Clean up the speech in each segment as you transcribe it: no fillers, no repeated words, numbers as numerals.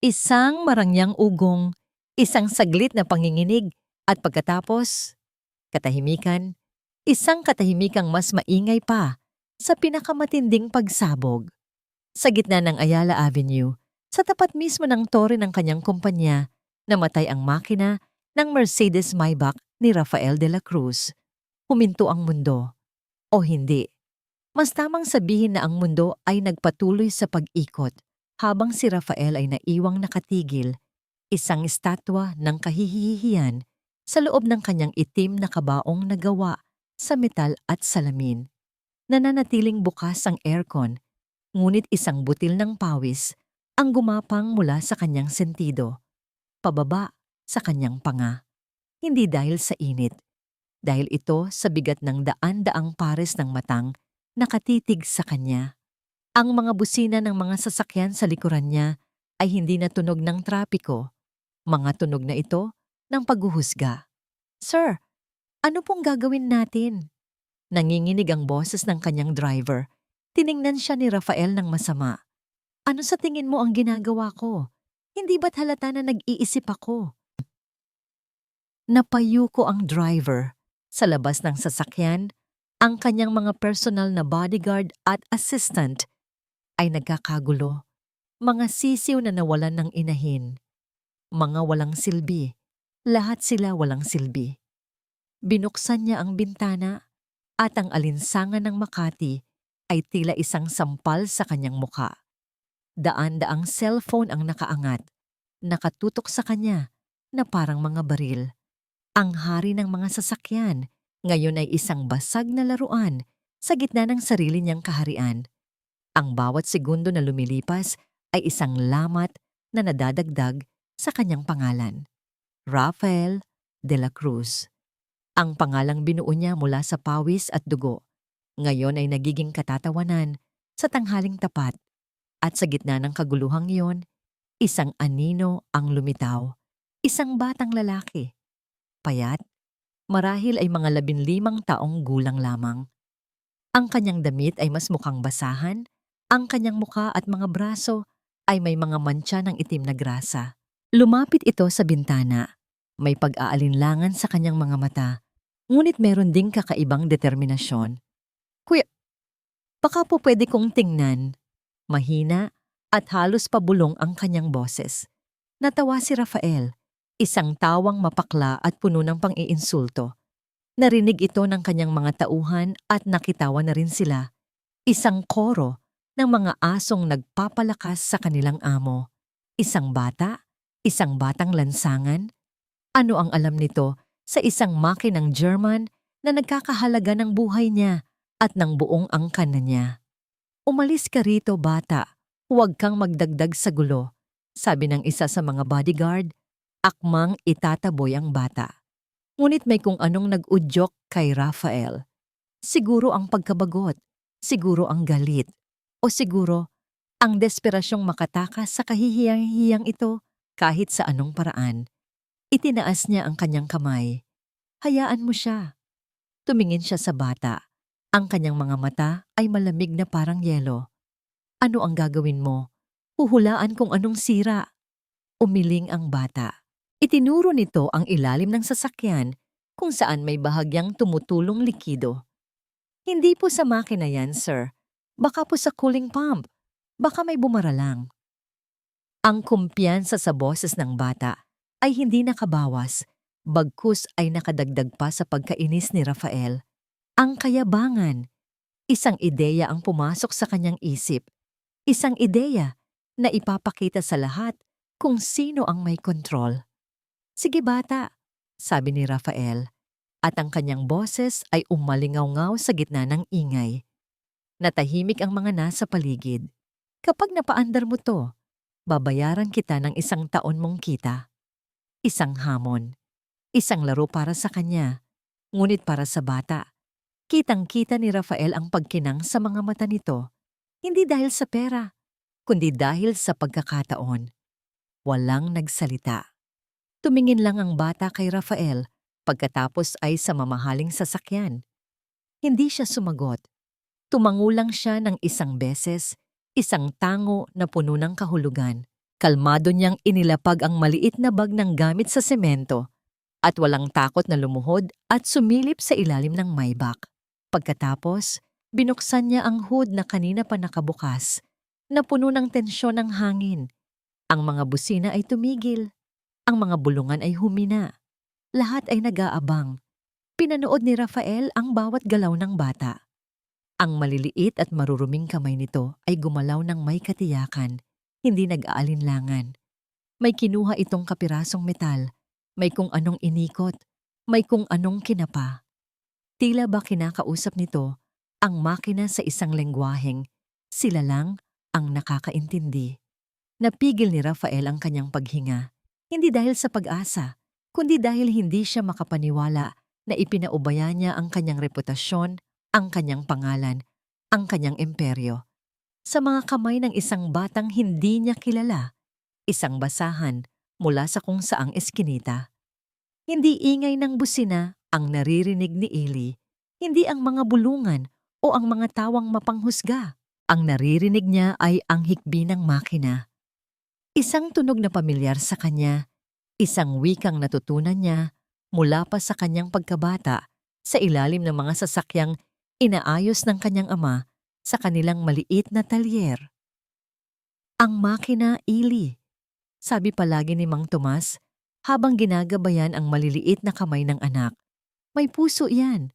Isang marangyang ugong, isang saglit na panginginig, at pagkatapos, katahimikan, isang katahimikang mas maingay pa sa pinakamatinding pagsabog. Sa gitna ng Ayala Avenue, sa tapat mismo ng tore ng kanyang kumpanya, namatay ang makina ng Mercedes Maybach ni Rafael de la Cruz. Huminto ang mundo. O hindi. Mas tamang sabihin na ang mundo ay nagpatuloy sa pag-ikot habang si Rafael ay naiwang nakatigil, isang estatwa ng kahihihiyan sa loob ng kanyang itim na kabaong na gawa sa metal at salamin. Nananatiling bukas ang aircon, ngunit isang butil ng pawis ang gumapang mula sa kanyang sentido, pababa sa kanyang panga. Hindi dahil sa init, dahil ito sa bigat ng daan-daang pares ng matang nakatitig sa kanya. Ang mga busina ng mga sasakyan sa likuran niya ay hindi na tunog ng trapiko, mga tunog na ito ng paghuhusga. "Sir, ano pong gagawin natin?" Nanginginig ang boses ng kanyang driver. Tiningnan siya ni Rafael ng masama. "Ano sa tingin mo ang ginagawa ko? Hindi ba't halata na nag-iisip ako?" Napayuko ang driver. Sa labas ng sasakyan, ang kanyang mga personal na bodyguard at assistant ay nagkakagulo. Mga sisiw na nawalan ng inahin. Mga walang silbi. Lahat sila walang silbi. Binuksan niya ang bintana at ang alinsangan ng Makati ay tila isang sampal sa kanyang muka. Daan-daang cellphone ang nakaangat, nakatutok sa kanya na parang mga baril. Ang hari ng mga sasakyan ngayon ay isang basag na laruan sa gitna ng sarili niyang kaharian. Ang bawat segundo na lumilipas ay isang lamat na nadadagdag sa kanyang pangalan. Rafael de la Cruz. Ang pangalang binuo niya mula sa pawis at dugo. Ngayon ay nagiging katatawanan sa tanghaling tapat. At sa gitna ng kaguluhang iyon, isang anino ang lumitaw. Isang batang lalaki. Payat, marahil ay mga 15 taong gulang lamang. Ang kanyang damit ay mas mukhang basahan, ang kanyang muka at mga braso ay may mga mantsa ng itim na grasa. Lumapit ito sa bintana. May pag-aalinlangan sa kanyang mga mata, ngunit meron ding kakaibang determinasyon. "Kuya, baka po pwede kong tingnan." Mahina at halos pabulong ang kanyang boses. Natawa si Rafael, isang tawang mapakla at puno ng pang-iinsulto. Narinig ito ng kanyang mga tauhan at nakitawa na rin sila. Isang koro ng mga asong nagpapalakas sa kanilang amo. Isang bata, isang batang lansangan. Ano ang alam nito sa isang makinang German na nagkakahalaga ng buhay niya at ng buong angkan na niya? "Umalis ka rito, bata. Huwag kang magdagdag sa gulo," sabi ng isa sa mga bodyguard. Akmang itataboy ang bata. Ngunit may kung anong nag-udyok kay Rafael. Siguro ang pagkabagot, siguro ang galit, o siguro ang desperasyong makatakas sa kahihiyang-hiyang ito kahit sa anong paraan. Itinaas niya ang kanyang kamay. "Hayaan mo siya." Tumingin siya sa bata. Ang kanyang mga mata ay malamig na parang yelo. "Ano ang gagawin mo? Huhulaan kung anong sira." Umiling ang bata. Itinuro nito ang ilalim ng sasakyan kung saan may bahagyang tumutulong likido. "Hindi po sa makina yan, sir. Baka po sa cooling pump. Baka may bumara lang." Ang kumpiyansa sa boses ng bata ay hindi nakabawas, bagkus ay nakadagdag pa sa pagkainis ni Rafael. Ang kayabangan. Isang ideya ang pumasok sa kanyang isip. Isang ideya na ipapakita sa lahat kung sino ang may kontrol. "Sige bata," sabi ni Rafael, at ang kanyang boses ay umalingaw-ngaw sa gitna ng ingay. Natahimik ang mga nasa paligid. "Kapag napaandar mo to, babayaran kita ng 1 taon mong kita." Isang hamon. Isang laro para sa kanya, ngunit para sa bata. Kitang-kita ni Rafael ang pagkinang sa mga mata nito, hindi dahil sa pera, kundi dahil sa pagkakataon. Walang nagsalita. Tumingin lang ang bata kay Rafael pagkatapos ay sa mamahaling sasakyan. Hindi siya sumagot. Tumango lang siya ng isang beses, isang tango na puno ng kahulugan. Kalmado niyang inilapag ang maliit na bag ng gamit sa semento at walang takot na lumuhod at sumilip sa ilalim ng Maybach. Pagkatapos, binuksan niya ang hood na kanina pa nakabukas, na puno ng tensyon ng hangin. Ang mga busina ay tumigil. Ang mga bulungan ay humina. Lahat ay nag-aabang. Pinanood ni Rafael ang bawat galaw ng bata. Ang maliliit at maruruming kamay nito ay gumalaw ng may katiyakan, hindi nag-aalinlangan. May kinuha itong kapirasong metal, may kung anong inikot, may kung anong kinapa. Tila ba kinakausap nito ang makina sa isang lengguwaheng sila lang ang nakakaintindi. Napigil ni Rafael ang kanyang paghinga, hindi dahil sa pag-asa, kundi dahil hindi siya makapaniwala na ipinaubaya niya ang kanyang reputasyon, ang kanyang pangalan, ang kanyang imperyo, sa mga kamay ng isang batang hindi niya kilala, isang basahan mula sa kung saang eskinita. Hindi ingay ng busina ang naririnig ni Eli, hindi ang mga bulungan o ang mga tawang mapanghusga. Ang naririnig niya ay ang hikbi ng makina. Isang tunog na pamilyar sa kanya, isang wikang natutunan niya mula pa sa kanyang pagkabata sa ilalim ng mga sasakyang inaayos ng kanyang ama sa kanilang maliit na talyer. Ang makina, Eli, sabi palagi ni Mang Tomas habang ginagabayan ang maliliit na kamay ng anak. May puso yan.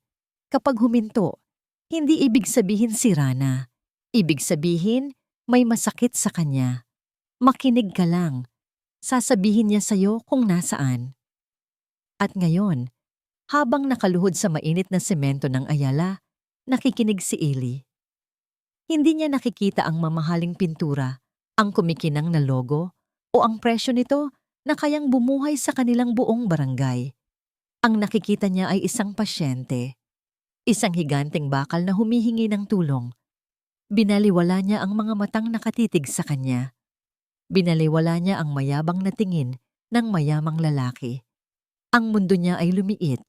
Kapag huminto, hindi ibig sabihin sira na. Ibig sabihin may masakit sa kanya. Makinig ka lang. Sasabihin niya sa'yo kung nasaan. At ngayon, habang nakaluhod sa mainit na semento ng Ayala, nakikinig si Eli. Hindi niya nakikita ang mamahaling pintura, ang kumikinang na logo, o ang presyo nito na kayang bumuhay sa kanilang buong barangay. Ang nakikita niya ay isang pasyente, isang higanteng bakal na humihingi ng tulong. Binaliwala niya ang mga matang nakatitig sa kanya. Binaliwala niya ang mayabang na tingin ng mayamang lalaki. Ang mundo niya ay lumiit,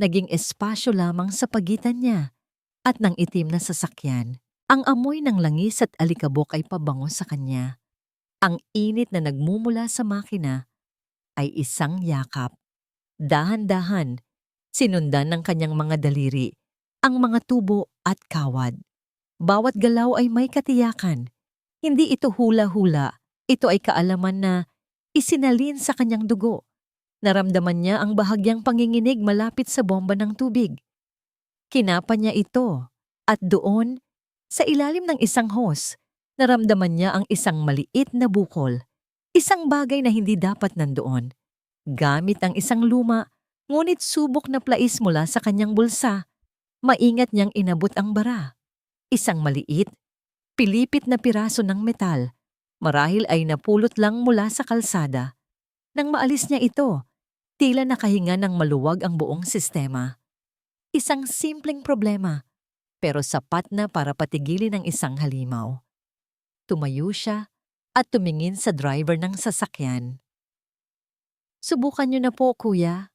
naging espasyo lamang sa pagitan niya at ng itim na sasakyan. Ang amoy ng langis at alikabok ay pabango sa kanya. Ang init na nagmumula sa makina ay isang yakap. Dahan-dahan, sinundan ng kanyang mga daliri, ang mga tubo at kawad. Bawat galaw ay may katiyakan. Hindi ito hula-hula, ito ay kaalaman na isinalin sa kanyang dugo. Naramdaman niya ang bahagyang panginginig malapit sa bomba ng tubig. Kinapa niya ito at doon, sa ilalim ng isang hose, naramdaman niya ang isang maliit na bukol, isang bagay na hindi dapat nandoon. Gamit ang isang luma, ngunit subok na plais mula sa kanyang bulsa, maingat niyang inabot ang bara. Isang maliit, pilipit na piraso ng metal, marahil ay napulot lang mula sa kalsada. Nang maalis niya ito, tila nakahinga ng maluwag ang buong sistema. Isang simpleng problema, pero sapat na para patigilin ang isang halimaw. Tumayo siya at tumingin sa driver ng sasakyan. Subukan niyo na po, kuya.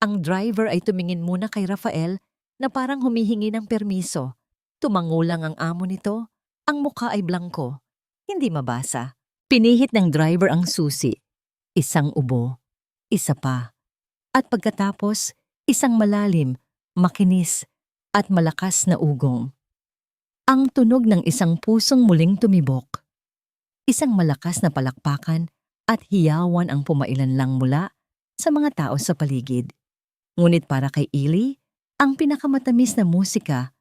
Ang driver ay tumingin muna kay Rafael na parang humihingi ng permiso. Tumangulang ang amo nito, ang mukha ay blangko, hindi mabasa. Pinihit ng driver ang susi. Isang ubo, isa pa. At pagkatapos, isang malalim, makinis, at malakas na ugong. Ang tunog ng isang pusong muling tumibok. Isang malakas na palakpakan at hiyawan ang pumailan lang mula sa mga tao sa paligid. Ngunit para kay Eli, ang pinakamatamis na musika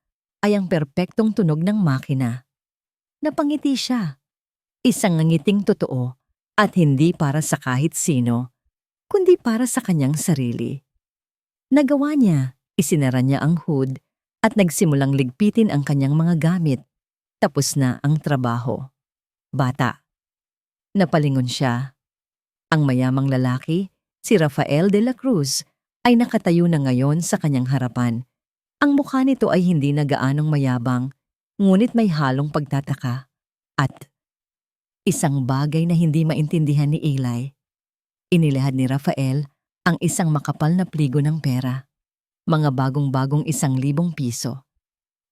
ay ang perpektong tunog ng makina. Napangiti siya. Isang ngiting totoo at hindi para sa kahit sino, kundi para sa kanyang sarili. Nagawa niya, isinara niya ang hood at nagsimulang ligpitin ang kanyang mga gamit. Tapos na ang trabaho. Bata. Napalingon siya. Ang mayamang lalaki, si Rafael de la Cruz, ay nakatayo na ngayon sa kanyang harapan. Ang mukha nito ay hindi na gaanong mayabang, ngunit may halong pagtataka. At isang bagay na hindi maintindihan ni Eli. Inilahad ni Rafael ang isang makapal na pligo ng pera. Mga bagong-bagong 1,000 piso.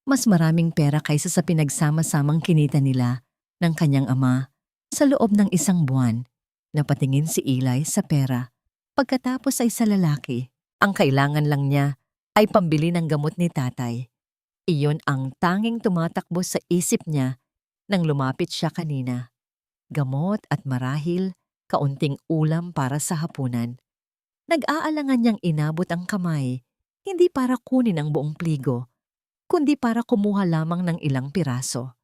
Mas maraming pera kaysa sa pinagsama-samang kinita nila ng kanyang ama Sa loob ng isang buwan, napatingin si Eli sa pera. Pagkatapos ay sa lalaki. Ang kailangan lang niya ay pambili ng gamot ni tatay. Iyon ang tanging tumatakbo sa isip niya nang lumapit siya kanina. Gamot at marahil kaunting ulam para sa hapunan. Nag-aalangan niyang inabot ang kamay, hindi para kunin ang buong pligo, kundi para kumuha lamang ng ilang piraso.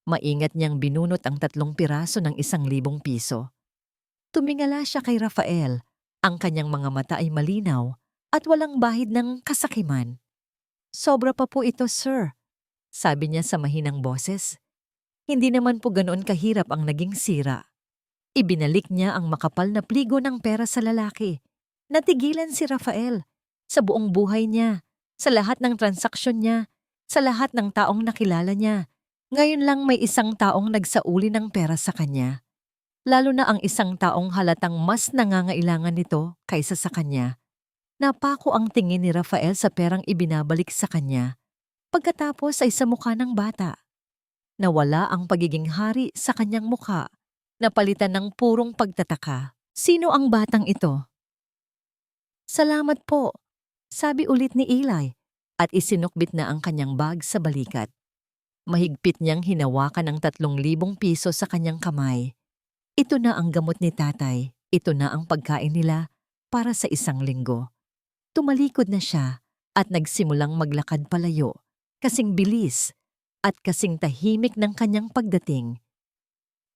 Maingat niyang binunot ang 3 piraso ng 1,000 piso. Tumingala siya kay Rafael. Ang kanyang mga mata ay malinaw at walang bahid ng kasakiman. "Sobra pa po ito, sir," sabi niya sa mahinang boses. Hindi naman po ganoon kahirap ang naging sira. Ibinalik niya ang makapal na pligo ng pera sa lalaki. Natigilan si Rafael. Sa buong buhay niya, sa lahat ng transaksyon niya, sa lahat ng taong nakilala niya. Ngayon lang may isang taong nagsauli ng pera sa kanya. Lalo na ang isang taong halatang mas nangangailangan nito kaysa sa kanya. Napako ang tingin ni Rafael sa perang ibinabalik sa kanya. Pagkatapos ay sa mukha ng bata. Nawala ang pagiging hari sa kanyang mukha. Napalitan ng purong pagtataka. "Sino ang batang ito?" "Salamat po," sabi ulit ni Eli at isinukbit na ang kanyang bag sa balikat. Mahigpit niyang hinawakan ang 3,000 piso sa kanyang kamay. Ito na ang gamot ni tatay. Ito na ang pagkain nila para sa 1 linggo. Tumalikod na siya at nagsimulang maglakad palayo. Kasing bilis at kasing tahimik ng kanyang pagdating.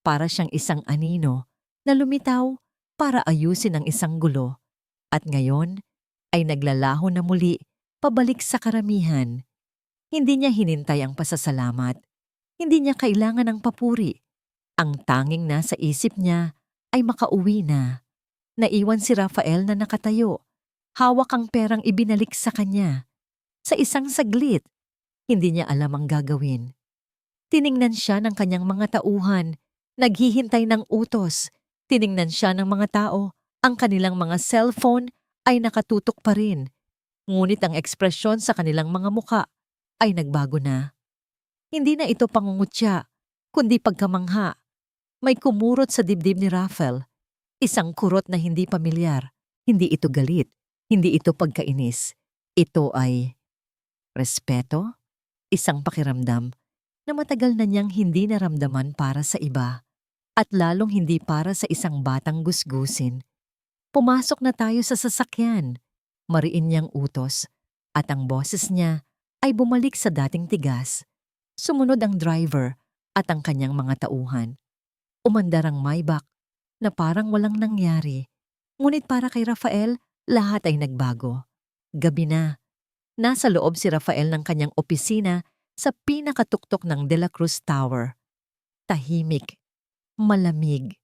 Para siyang isang anino na lumitaw para ayusin ang isang gulo. At ngayon ay naglalaho na muli pabalik sa karamihan. Hindi niya hinintay ang pasasalamat. Hindi niya kailangan ng papuri. Ang tanging nasa isip niya ay makauwi na. Naiwan si Rafael na nakatayo. Hawak ang perang ibinalik sa kanya. Sa isang saglit, hindi niya alam ang gagawin. Tiningnan siya ng kanyang mga tauhan. Naghihintay ng utos. Tiningnan siya ng mga tao. Ang kanilang mga cellphone ay nakatutok pa rin. Ngunit ang ekspresyon sa kanilang mga muka ay nagbago na. Hindi na ito pangungutya, kundi pagkamangha. May kumurot sa dibdib ni Rafael. Isang kurot na hindi pamilyar. Hindi ito galit. Hindi ito pagkainis. Ito ay respeto. Isang pakiramdam na matagal na niyang hindi naramdaman para sa iba. At lalong hindi para sa isang batang gusgusin. Pumasok na tayo sa sasakyan. Mariin niyang utos. At ang boses niya ay bumalik sa dating tigas. Sumunod ang driver at ang kanyang mga tauhan. Umandar ang Maybach na parang walang nangyari. Ngunit para kay Rafael, lahat ay nagbago. Gabi na. Nasa loob si Rafael ng kanyang opisina sa pinakatuktok ng De La Cruz Tower. Tahimik, malamig.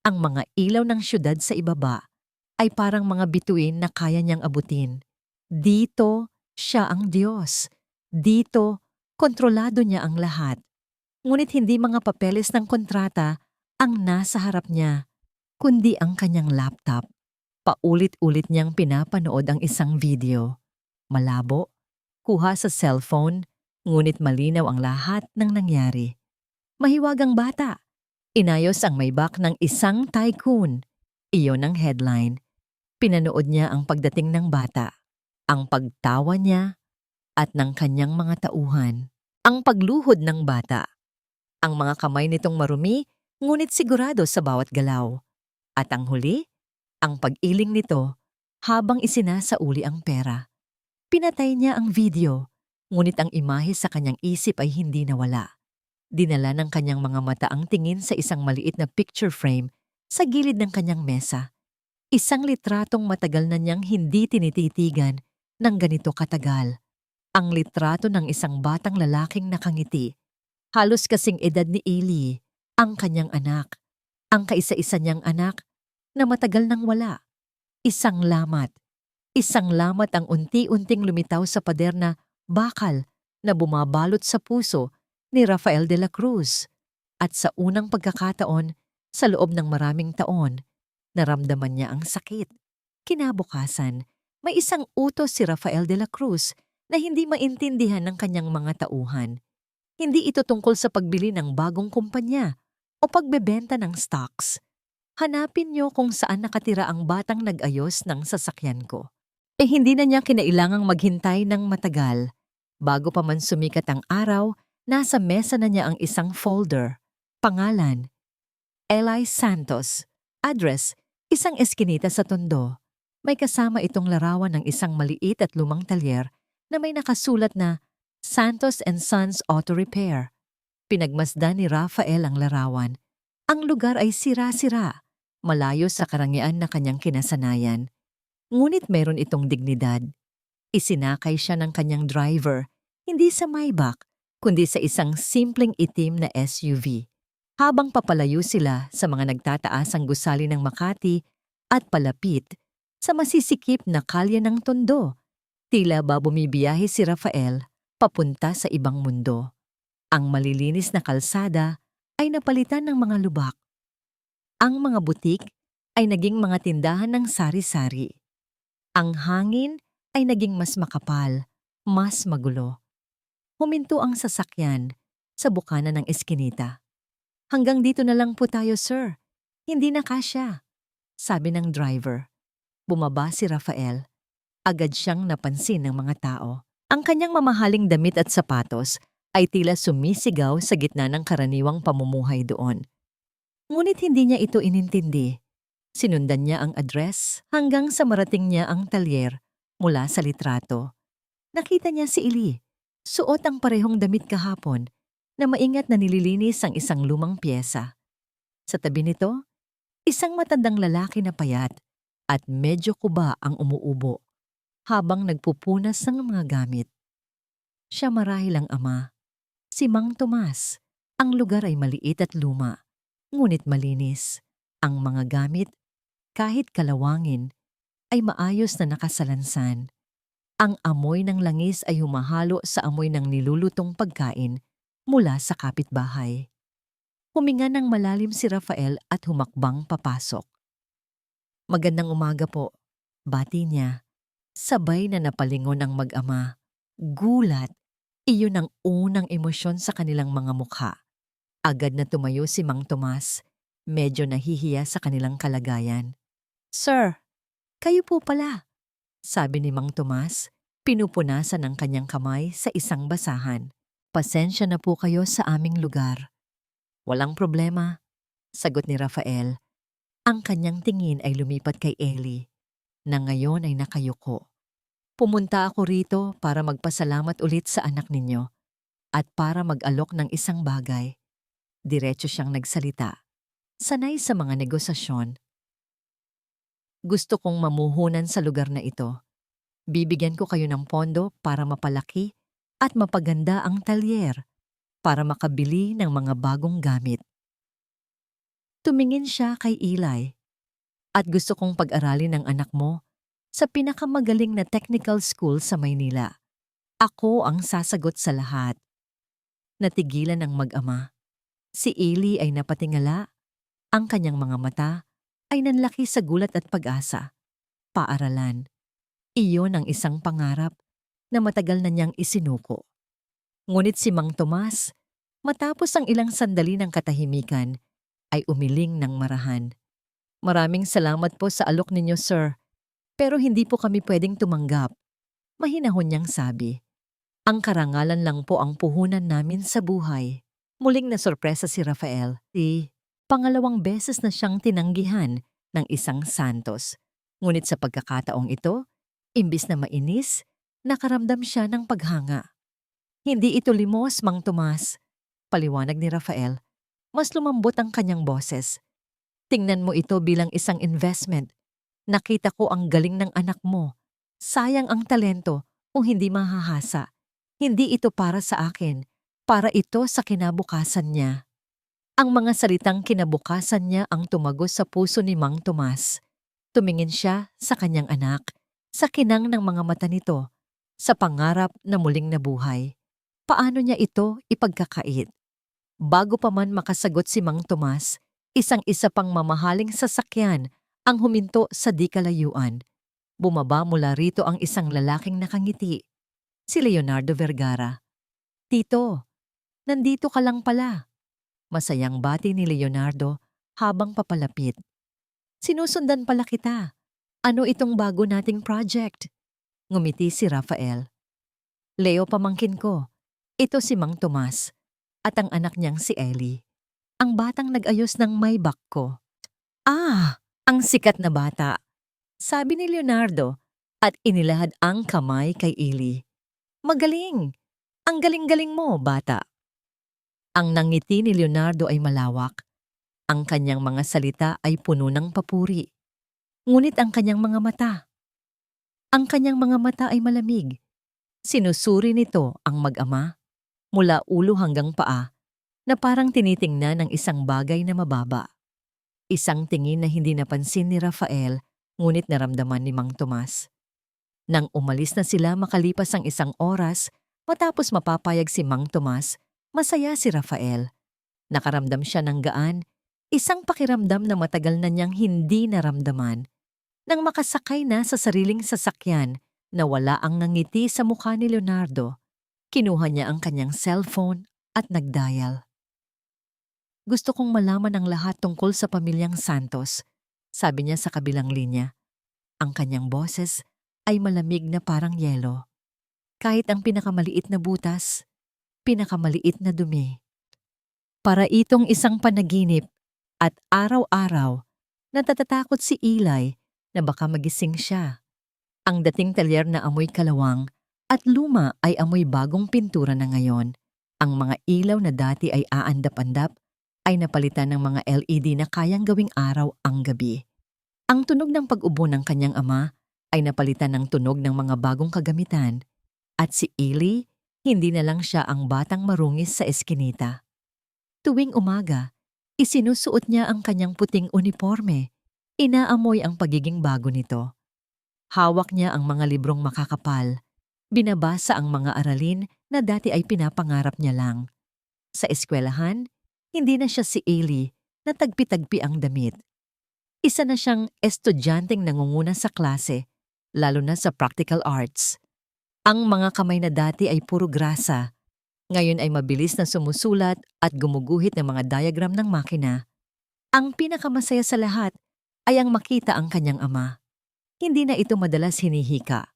Ang mga ilaw ng syudad sa ibaba ay parang mga bituin na kaya niyang abutin. Dito, siya ang Diyos. Dito, kontrolado niya ang lahat. Ngunit hindi mga papeles ng kontrata ang nasa harap niya, kundi ang kanyang laptop. Paulit-ulit niyang pinapanood ang isang video. Malabo, kuha sa cellphone, ngunit malinaw ang lahat ng nangyari. Mahiwagang bata. Inayos ang Maybach ng isang tycoon. Iyon ang headline. Pinanood niya ang pagdating ng bata, ang pagtawa niya at ng kanyang mga tauhan. Ang pagluhod ng bata. Ang mga kamay nitong marumi, ngunit sigurado sa bawat galaw. At ang huli, ang pag-iling nito habang isinasauli ang pera. Pinatay niya ang video, ngunit ang imahe sa kanyang isip ay hindi nawala. Dinala ng kanyang mga mata ang tingin sa isang maliit na picture frame sa gilid ng kanyang mesa. Isang litratong matagal na niyang hindi tinititigan ng ganito katagal. Ang litrato ng isang batang lalaking nakangiti. Halos kasing edad ni Eli, ang kanyang anak. Ang kaisa-isa niyang anak na matagal nang wala. Isang lamat. Isang lamat ang unti-unting lumitaw sa pader na bakal na bumabalot sa puso ni Rafael de la Cruz. At sa unang pagkakataon, sa loob ng maraming taon, naramdaman niya ang sakit. Kinabukasan, may isang utos si Rafael de la Cruz na hindi maintindihan ng kanyang mga tauhan. Hindi ito tungkol sa pagbili ng bagong kumpanya o pagbebenta ng stocks. Hanapin niyo kung saan nakatira ang batang nag-ayos ng sasakyan ko. Hindi na niya kinailangang maghintay ng matagal. Bago pa man sumikat ang araw, nasa mesa na niya ang isang folder. Pangalan, Eli Santos. Address, isang eskinita sa Tondo. May kasama itong larawan ng isang maliit at lumang talyer na may nakasulat na Santos and Sons Auto Repair. Pinagmasdan ni Rafael ang larawan. Ang lugar ay sira-sira, malayo sa karangyaan na kanyang kinasanayan. Ngunit meron itong dignidad. Isinakay siya ng kanyang driver, hindi sa Maybach, kundi sa isang simpleng itim na SUV. Habang papalayo sila sa mga nagtataasang gusali ng Makati at palapit sa masisikip na kalye ng Tondo, tila ba bumibiyahe si Rafael papunta sa ibang mundo. Ang malilinis na kalsada ay napalitan ng mga lubak. Ang mga butik ay naging mga tindahan ng sari-sari. Ang hangin ay naging mas makapal, mas magulo. Huminto ang sasakyan sa bukana ng eskinita. Hanggang dito na lang po tayo, sir. Hindi na kasya, sabi ng driver. Bumaba si Rafael. Agad siyang napansin ng mga tao. Ang kanyang mamahaling damit at sapatos ay tila sumisigaw sa gitna ng karaniwang pamumuhay doon. Ngunit hindi niya ito inintindi. Sinundan niya ang address hanggang sa marating niya ang talyer mula sa litrato. Nakita niya si Eli. Suot ang parehong damit kahapon na maingat na nililinis ang isang lumang pyesa. Sa tabi nito, isang matandang lalaki na payat at medyo kuba ang umuubo habang nagpupunas ng mga gamit. Siya marahil ang ama, si Mang Tomas. Ang lugar ay maliit at luma, ngunit malinis. Ang mga gamit, kahit kalawangin, ay maayos na nakasalansan. Ang amoy ng langis ay humahalo sa amoy ng nilulutong pagkain mula sa kapitbahay. Huminga ng malalim si Rafael at humakbang papasok. Magandang umaga po, bati niya. Sabay na napalingon ang mag-ama. Gulat, iyon ang unang emosyon sa kanilang mga mukha. Agad na tumayo si Mang Tomas, medyo nahihiya sa kanilang kalagayan. Sir, kayo po pala, sabi ni Mang Tomas, pinupunasan ang kanyang kamay sa isang basahan. Pasensya na po kayo sa aming lugar. Walang problema, sagot ni Rafael. Ang kanyang tingin ay lumipat kay Eli, na ngayon ay nakayuko. Pumunta ako rito para magpasalamat ulit sa anak ninyo at para mag-alok ng isang bagay. Diretso siyang nagsalita. Sanay sa mga negosasyon. Gusto kong mamuhunan sa lugar na ito. Bibigyan ko kayo ng pondo para mapalaki at mapaganda ang talyer para makabili ng mga bagong gamit. Tumingin siya kay Eli. At gusto kong pag-aralin ng anak mo sa pinakamagaling na technical school sa Maynila. Ako ang sasagot sa lahat. Natigilan ang mag-ama. Si Eli ay napatingala. Ang kanyang mga mata ay nanlaki sa gulat at pag-asa. Paaralan. Iyon ang isang pangarap na matagal na niyang isinuko. Ngunit si Mang Tomas, matapos ang ilang sandali ng katahimikan, ay umiling ng marahan. Maraming salamat po sa alok ninyo, sir. Pero hindi po kami pwedeng tumanggap. Mahinahon niyang sabi. Ang karangalan lang po ang puhunan namin sa buhay. Muling nasorpresa si Rafael. Pangalawang beses na siyang tinanggihan ng isang Santos. Ngunit sa pagkakataong ito, imbis na mainis, nakaramdam siya ng paghanga. Hindi ito limos, Mang Tomas. Paliwanag ni Rafael. Mas lumambot ang kanyang boses. Tingnan mo ito bilang isang investment. Nakita ko ang galing ng anak mo. Sayang ang talento kung hindi mahahasa. Hindi ito para sa akin. Para ito sa kinabukasan niya. Ang mga salitang kinabukasan niya ang tumagos sa puso ni Mang Tomas. Tumingin siya sa kanyang anak, sa kinang ng mga mata nito, sa pangarap na muling nabuhay. Paano niya ito ipagkakait? Bago pa man makasagot si Mang Tomas, isang-isa pang mamahaling sasakyan ang huminto sa di kalayuan. Bumaba mula rito ang isang lalaking nakangiti, si Leonardo Vergara. Tito, nandito ka lang pala. Masayang bati ni Leonardo habang papalapit. Sinusundan pala kita. Ano itong bago nating project? Ngumiti si Rafael. Leo, pamangkin ko. Ito si Mang Tomas at ang anak niyang si Ellie. Ang batang nag-ayos ng Maybach ko. Ah, ang sikat na bata, sabi ni Leonardo at inilahad ang kamay kay Ellie. Magaling! Ang galing-galing mo, bata. Ang nangiti ni Leonardo ay malawak. Ang kanyang mga salita ay puno ng papuri. Ngunit ang kanyang mga mata. Ang kanyang mga mata ay malamig. Sinusuri nito ang mag-ama mula ulo hanggang paa na parang tinitingnan ng isang bagay na mababa. Isang tingin na hindi napansin ni Rafael ngunit naramdaman ni Mang Tomas. Nang umalis na sila makalipas ang isang oras matapos mapapayag si Mang Tomas, masaya si Rafael. Nakaramdam siya ng gaan, isang pakiramdam na matagal na niyang hindi naramdaman. Nang makasakay na sa sariling sasakyan na wala ang nangiti sa mukha ni Leonardo, kinuha niya ang kanyang cellphone at nagdial. Gusto kong malaman ang lahat tungkol sa pamilyang Santos, sabi niya sa kabilang linya. Ang kanyang boses ay malamig na parang yelo. Kahit ang pinakamaliit na butas, pinakamaliit na dumi. Para itong isang panaginip at araw-araw natatatakot si Eli na baka magising siya. Ang dating talyer na amoy kalawang at luma ay amoy bagong pintura na ngayon. Ang mga ilaw na dati ay aandap-andap ay napalitan ng mga LED na kayang gawing araw ang gabi. Ang tunog ng pag-ubo ng kanyang ama ay napalitan ng tunog ng mga bagong kagamitan at si Eli, hindi na lang siya ang batang marungis sa eskinita. Tuwing umaga, isinusuot niya ang kanyang puting uniforme. Inaamoy ang pagiging bago nito. Hawak niya ang mga librong makakapal. Binabasa ang mga aralin na dati ay pinapangarap niya lang. Sa eskwelahan, hindi na siya si Eli na tagpi-tagpi ang damit. Isa na siyang estudyanteng nangunguna sa klase, lalo na sa practical arts. Ang mga kamay na dati ay puro grasa. Ngayon ay mabilis na sumusulat at gumuguhit ng mga diagram ng makina. Ang pinakamasaya sa lahat ay ang makita ang kanyang ama. Hindi na ito madalas hinihika.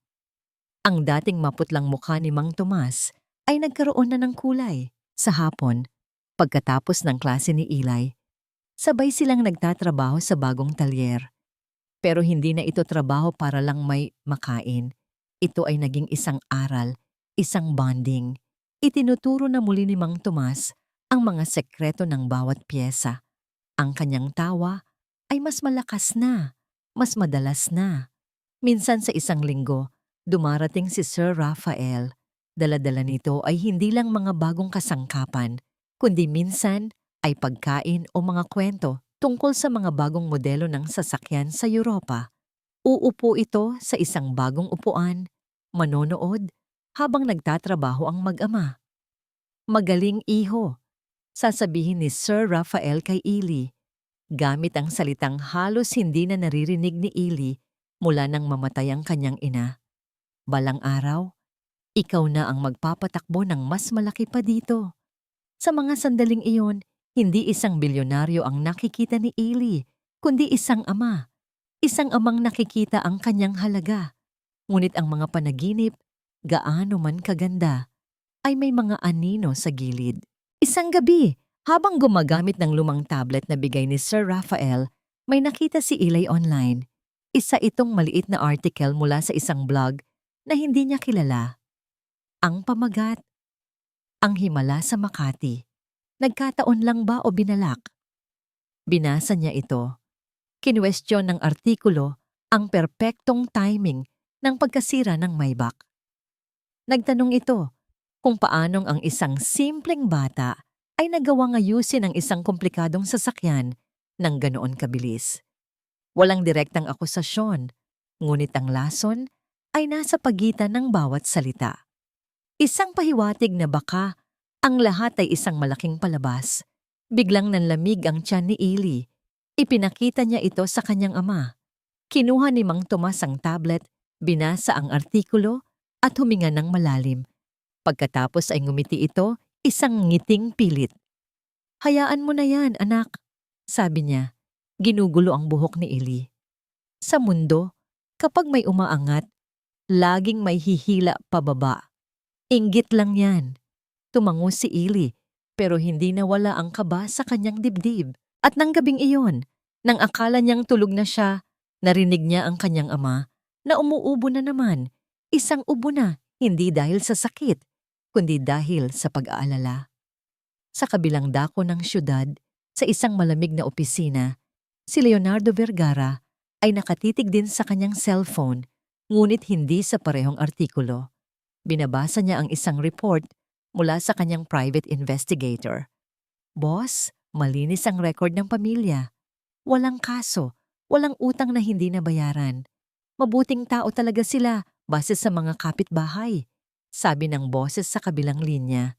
Ang dating maputlang mukha ni Mang Tomas ay nagkaroon na ng kulay. Sa hapon, pagkatapos ng klase ni Eli, sabay silang nagtatrabaho sa bagong talyer. Pero hindi na ito trabaho para lang may makain. Ito ay naging isang aral, isang bonding. Itinuturo na muli ni Mang Tomas ang mga sekreto ng bawat pyesa. Ang kanyang tawa ay mas malakas na, mas madalas na. Minsan sa isang linggo, dumarating si Sir Rafael. Dala-dala nito ay hindi lang mga bagong kasangkapan, kundi minsan ay pagkain o mga kwento tungkol sa mga bagong modelo ng sasakyan sa Europa. Uupo ito sa isang bagong upuan, manonood, habang nagtatrabaho ang mag-ama. Magaling iho, sasabihin ni Sir Rafael kay Eli, gamit ang salitang halos hindi na naririnig ni Eli mula nang mamatay ang kanyang ina. Balang araw, ikaw na ang magpapatakbo ng mas malaki pa dito. Sa mga sandaling iyon, hindi isang bilyonaryo ang nakikita ni Eli, kundi isang ama. Isang amang nakikita ang kanyang halaga. Ngunit ang mga panaginip, gaano man kaganda, ay may mga anino sa gilid. Isang gabi, habang gumagamit ng lumang tablet na bigay ni Sir Rafael, may nakita si Eli online. Isa itong maliit na article mula sa isang blog na hindi niya kilala. Ang pamagat, ang himala sa Makati. Nagkataon lang ba o binalak? Binasa niya ito. Kinwestiyon ng artikulo ang perpektong timing ng pagkasira ng Maybach. Nagtanong ito kung paanong ang isang simpleng bata ay nagawang ayusin ang isang komplikadong sasakyan ng ganoon kabilis. Walang direktang akusasyon, ngunit ang lason ay nasa pagitan ng bawat salita. Isang pahiwatig na baka ang lahat ay isang malaking palabas. Biglang nanlamig ang tiyan ni Eli. Ipinakita niya ito sa kanyang ama. Kinuha ni Mang Tomas ang tablet, binasa ang artikulo at huminga ng malalim. Pagkatapos ay ngumiti ito, isang ngiting pilit. Hayaan mo na yan, anak, sabi niya. Ginugulo ang buhok ni Eli. Sa mundo, kapag may umaangat, laging may hihila pababa. Inggit lang yan. Tumango si Eli, pero hindi nawala ang kaba sa kanyang dibdib. At nang gabing iyon, nang akala niyang tulog na siya, narinig niya ang kanyang ama na umuubo na naman. Isang ubo na, hindi dahil sa sakit, kundi dahil sa pag-aalala. Sa kabilang dako ng syudad, sa isang malamig na opisina, si Leonardo Vergara ay nakatitig din sa kanyang cellphone, ngunit hindi sa parehong artikulo. Binabasa niya ang isang report mula sa kanyang private investigator. Boss, malinis ang record ng pamilya. Walang kaso, walang utang na hindi nabayaran. Mabuting tao talaga sila base sa mga kapitbahay, sabi ng boses sa kabilang linya.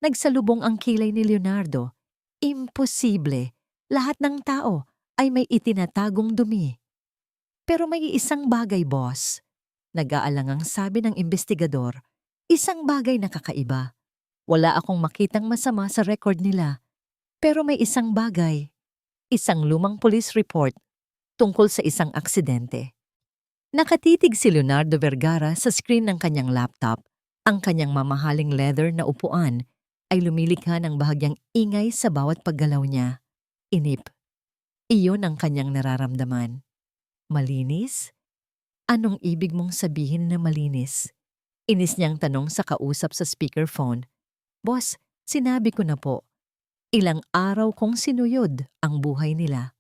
Nagsalubong ang kilay ni Leonardo. Imposible. Lahat ng tao ay may itinatagong dumi. Pero may isang bagay, boss. Nag-aalangang sabi ng investigador. Isang bagay na kakaiba. Wala akong makitang masama sa record nila. Pero may isang bagay. Isang lumang police report tungkol sa isang aksidente. Nakatitig si Leonardo Vergara sa screen ng kanyang laptop. Ang kanyang mamahaling leather na upuan ay lumilikha ng bahagyang ingay sa bawat paggalaw niya. Inip. Iyon ang kanyang nararamdaman. Malinis? Anong ibig mong sabihin na malinis? Inis niyang tanong sa kausap sa speakerphone. Boss, sinabi ko na po. Ilang araw kong sinuyod ang buhay nila.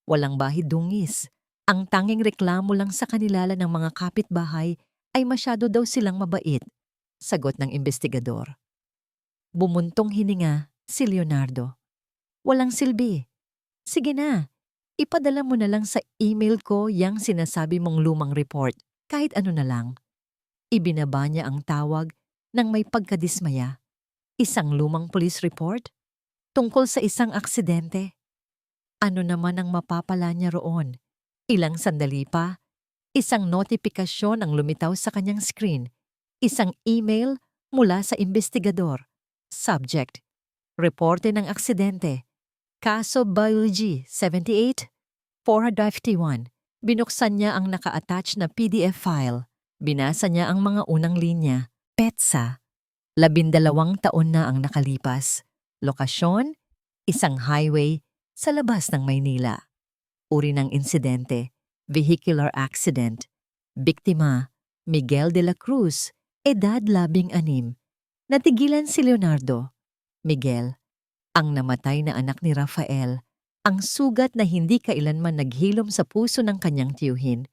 Walang bahid-dungis. Ang tanging reklamo lang sa kanila ng mga kapitbahay ay masyado daw silang mabait, sagot ng investigador. Bumuntong hininga si Leonardo. Walang silbi. Sige na, ipadala mo na lang sa email ko yang sinasabi mong lumang report, kahit ano na lang. Ibinaba niya ang tawag nang may pagkadismaya. Isang lumang police report? Tungkol sa isang aksidente? Ano naman ang mapapala niya roon? Ilang sandali pa, isang notifikasyon ang lumitaw sa kanyang screen. Isang email mula sa investigador. Subject: Reporte ng aksidente. Kaso Biology 78, 451. Binuksan niya ang naka-attach na PDF file. Binasa niya ang mga unang linya. PETSA. 12 taon na ang nakalipas. Lokasyon: isang highway sa labas ng Maynila. Uri ng insidente: vehicular accident. Biktima: Miguel de la Cruz, edad 16. Natigilan si Leonardo. Miguel, ang namatay na anak ni Rafael, ang sugat na hindi kailanman naghilom sa puso ng kanyang tiyuhin,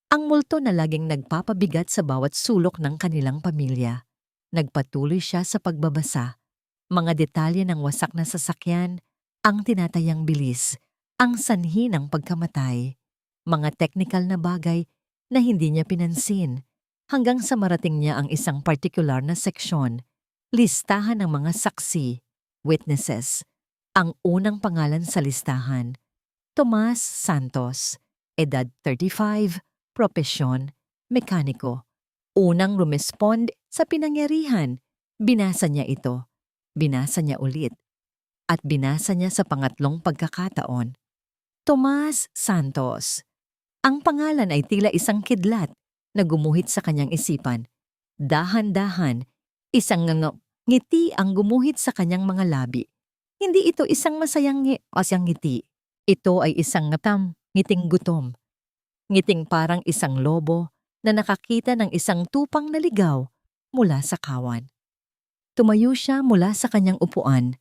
ang multo na laging nagpapabigat sa bawat sulok ng kanilang pamilya. Nagpatuloy siya sa pagbabasa. Mga detalye ng wasak na sasakyan, ang tinatayang bilis, ang sanhi ng pagkamatay, mga technical na bagay na hindi niya pinansin, hanggang sa marating niya ang isang partikular na seksyon. Listahan ng mga saksi, witnesses. Ang unang pangalan sa listahan: Tomas Santos, edad 35, propesyon, mekaniko. Unang rumespond sa pinangyarihan. Binasa niya ito. Binasa niya ulit. At binasa niya sa pangatlong pagkakataon. Tomas Santos. Ang pangalan ay tila isang kidlat na gumuhit sa kanyang isipan. Dahan-dahan, isang ngiti ang gumuhit sa kanyang mga labi. Hindi ito isang masayang ngiti. Ito ay isang ngiting gutom. Ngiting parang isang lobo na nakakita ng isang tupang naligaw mula sa kawan. Tumayo siya mula sa kanyang upuan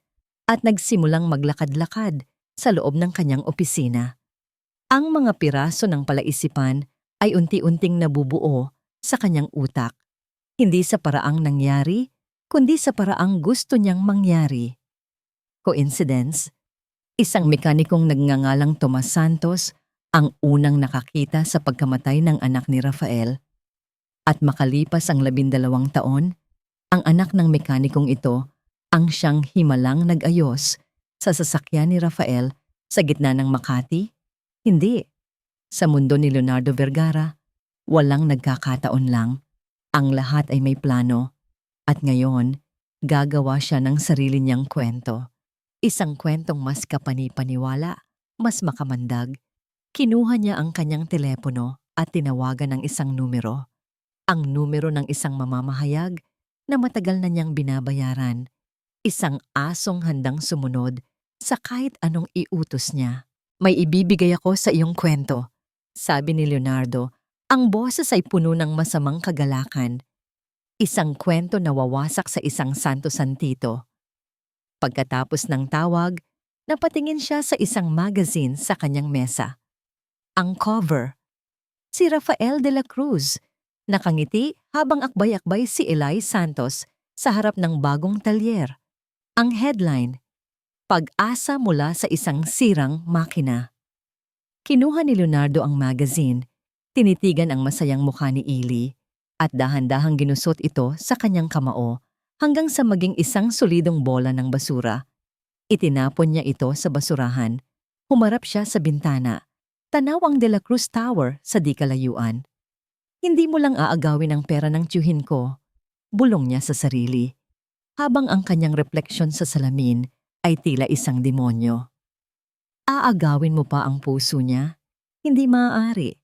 at nagsimulang maglakad-lakad sa loob ng kanyang opisina. Ang mga piraso ng palaisipan ay unti-unting nabubuo sa kanyang utak. Hindi sa paraang nangyari, kundi sa paraang gusto niyang mangyari. Coincidence? Isang mekanikong nagngangalang Tomas Santos ang unang nakakita sa pagkamatay ng anak ni Rafael. At makalipas ang 12 taon, ang anak ng mekanikong ito ang siyang himalang nag-ayos sa sasakyan ni Rafael sa gitna ng Makati. Hindi. Sa mundo ni Leonardo Vergara, walang nagkakataon lang. Ang lahat ay may plano. At ngayon, gagawa siya ng sarili niyang kwento. Isang kwentong mas kapani-paniwala, mas makamandag. Kinuha niya ang kanyang telepono at tinawagan ng isang numero. Ang numero ng isang mamamahayag na matagal na niyang binabayaran. Isang asong handang sumunod sa kahit anong iutos niya. May ibibigay ako sa iyong kwento, sabi ni Leonardo. Ang boses ay puno ng masamang kagalakan. Isang kwento na wawasak sa isang santo santito. Pagkatapos ng tawag, napatingin siya sa isang magazine sa kanyang mesa. Ang cover, si Rafael de la Cruz. Nakangiti habang akbay-akbay si Eli Santos sa harap ng bagong talyer. Ang headline, Pag-asa mula sa isang sirang makina. Kinuha ni Leonardo ang magazine, tinitigan ang masayang mukha ni Eli, at dahan-dahang ginusot ito sa kanyang kamao hanggang sa maging isang solidong bola ng basura. Itinapon niya ito sa basurahan. Humarap siya sa bintana. Tanaw ang De La Cruz Tower sa di kalayuan. Hindi mo lang aagawin ang pera ng tiyuhin ko, bulong niya sa sarili, habang ang kanyang refleksyon sa salamin ay tila isang demonyo. Aagawin mo pa ang puso niya? Hindi maaari.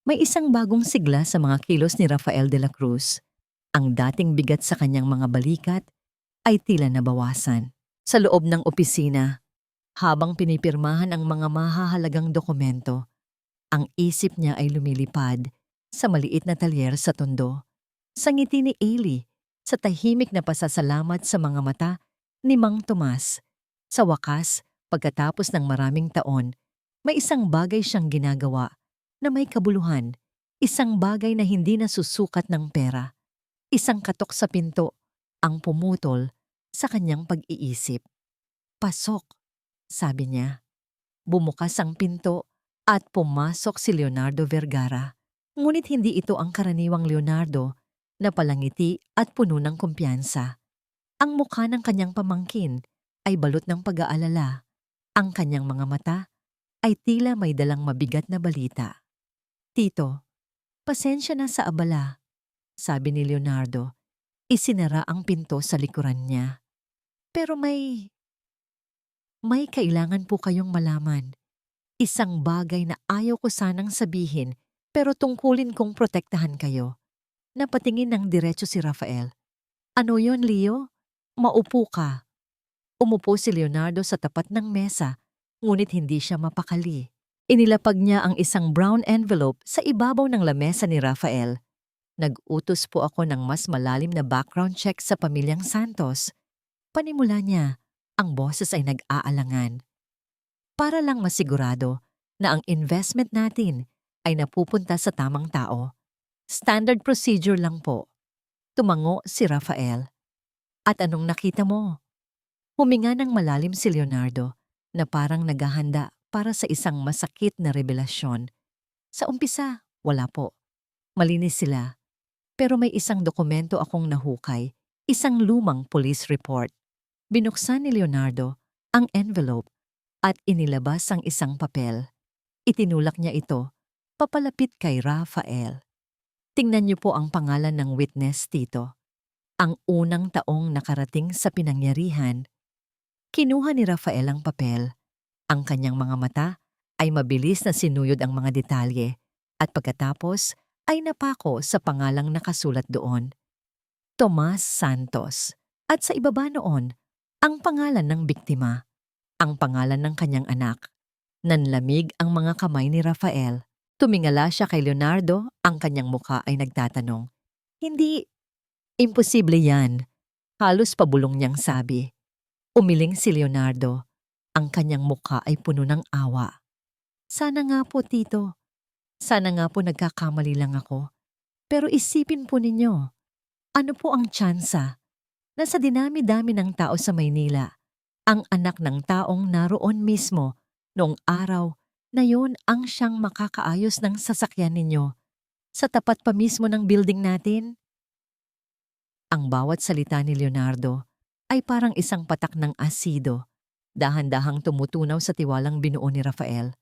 May isang bagong sigla sa mga kilos ni Rafael de la Cruz. Ang dating bigat sa kanyang mga balikat ay tila nabawasan. Sa loob ng opisina, habang pinipirmahan ang mga mahahalagang dokumento, ang isip niya ay lumilipad sa maliit na talyer sa tondo. Sa ngiti ni Eli, sa tahimik na pasasalamat sa mga mata ni Mang Tomas. Sa wakas, pagkatapos ng maraming taon, may isang bagay siyang ginagawa na may kabuluhan, isang bagay na hindi nasusukat ng pera. Isang katok sa pinto ang pumutol sa kanyang pag-iisip. Pasok, sabi niya. Bumukas ang pinto at pumasok si Leonardo Vergara. Ngunit hindi ito ang karaniwang Leonardo na palangiti at puno ng kumpiyansa. Ang mukha ng kanyang pamangkin ay balot ng pag-aalala. Ang kanyang mga mata ay tila may dalang mabigat na balita. Tito, pasensya na sa abala, sabi ni Leonardo. Isinara ang pinto sa likuran niya. Pero may kailangan po kayong malaman. Isang bagay na ayaw ko sanang sabihin pero tungkulin kong protektahan kayo. Napatingin ng diretso si Rafael. Ano yon, Leo? Maupo ka. Umupo si Leonardo sa tapat ng mesa, ngunit hindi siya mapakali. Inilapag niya ang isang brown envelope sa ibabaw ng lamesa ni Rafael. Nag-utos po ako ng mas malalim na background check sa pamilyang Santos. Panimula niya, ang boses ay nag-aalangan. Para lang masigurado na ang investment natin ay napupunta sa tamang tao. Standard procedure lang po. Tumango si Rafael. At anong nakita mo? Huminga ng malalim si Leonardo na parang naghahanda para sa isang masakit na revelasyon. Sa umpisa, wala po. Malinis sila. Pero may isang dokumento akong nahukay, isang lumang police report. Binuksan ni Leonardo ang envelope at inilabas ang isang papel. Itinulak niya ito, papalapit kay Rafael. Tingnan niyo po ang pangalan ng witness, Tito. Ang unang taong nakarating sa pinangyarihan. Kinuha ni Rafael ang papel. Ang kanyang mga mata ay mabilis na sinuyod ang mga detalye at pagkatapos ay napako sa pangalang nakasulat doon. Tomas Santos. At sa ibaba noon, ang pangalan ng biktima, ang pangalan ng kanyang anak. Nanlamig ang mga kamay ni Rafael. Tumingala siya kay Leonardo, ang kanyang mukha ay nagtatanong. Hindi, imposible yan. Halos pabulong niyang sabi. Umiling si Leonardo. Ang kanyang mukha ay puno ng awa. Sana nga po, Tito. Sana nga po nagkakamali lang ako. Pero isipin po ninyo, ano po ang tsansa na sa dinami-dami ng tao sa Maynila, ang anak ng taong naroon mismo noong araw na yon ang siyang makakaayos ng sasakyan ninyo sa tapat pa mismo ng building natin? Ang bawat salita ni Leonardo ay parang isang patak ng asido, dahan-dahang tumutunaw sa tiwalang binuo ni Rafael.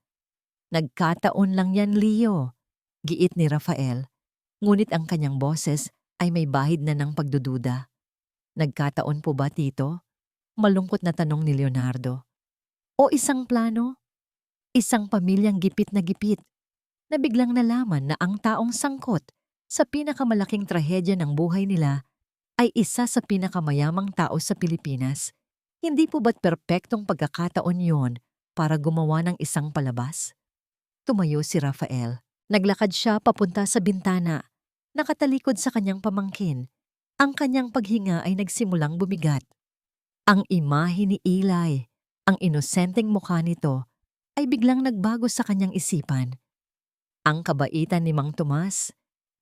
Nagkataon lang yan, Leo, giit ni Rafael, ngunit ang kanyang boses ay may bahid na ng pagdududa. Nagkataon po ba, Tito? Malungkot na tanong ni Leonardo. O isang plano? Isang pamilyang gipit na biglang nalaman na ang taong sangkot sa pinakamalaking trahedya ng buhay nila ay isa sa pinakamayamang tao sa Pilipinas. Hindi po ba't perpektong pagkakataon yon para gumawa ng isang palabas? Tumayo si Rafael. Naglakad siya papunta sa bintana. Nakatalikod sa kanyang pamangkin. Ang kanyang paghinga ay nagsimulang bumigat. Ang imahe ni Eli, ang inosenteng mukha nito, ay biglang nagbago sa kanyang isipan. Ang kabaitan ni Mang Tomas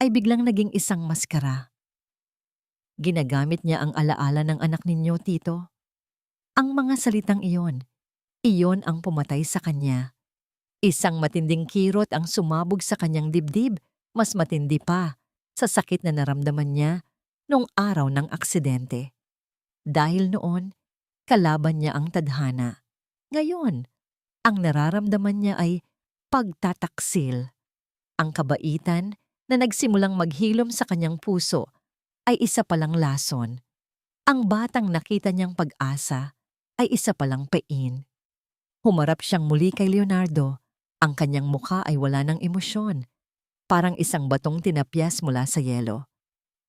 ay biglang naging isang maskara. Ginagamit niya ang alaala ng anak ninyo, Tito. Ang mga salitang iyon ang pumatay sa kanya. Isang matinding kirot ang sumabog sa kanyang dibdib, mas matindi pa sa sakit na naramdaman niya noong araw ng aksidente. Dahil noon, kalaban niya ang tadhana. Ngayon, ang nararamdaman niya ay pagtataksil. Ang kabaitan na nagsimulang maghilom sa kanyang puso ay isa palang lason. Ang batang nakita niyang pag-asa ay isa palang pain. Humarap siyang muli kay Leonardo. Ang kanyang mukha ay wala ng emosyon, parang isang batong tinapyas mula sa yelo.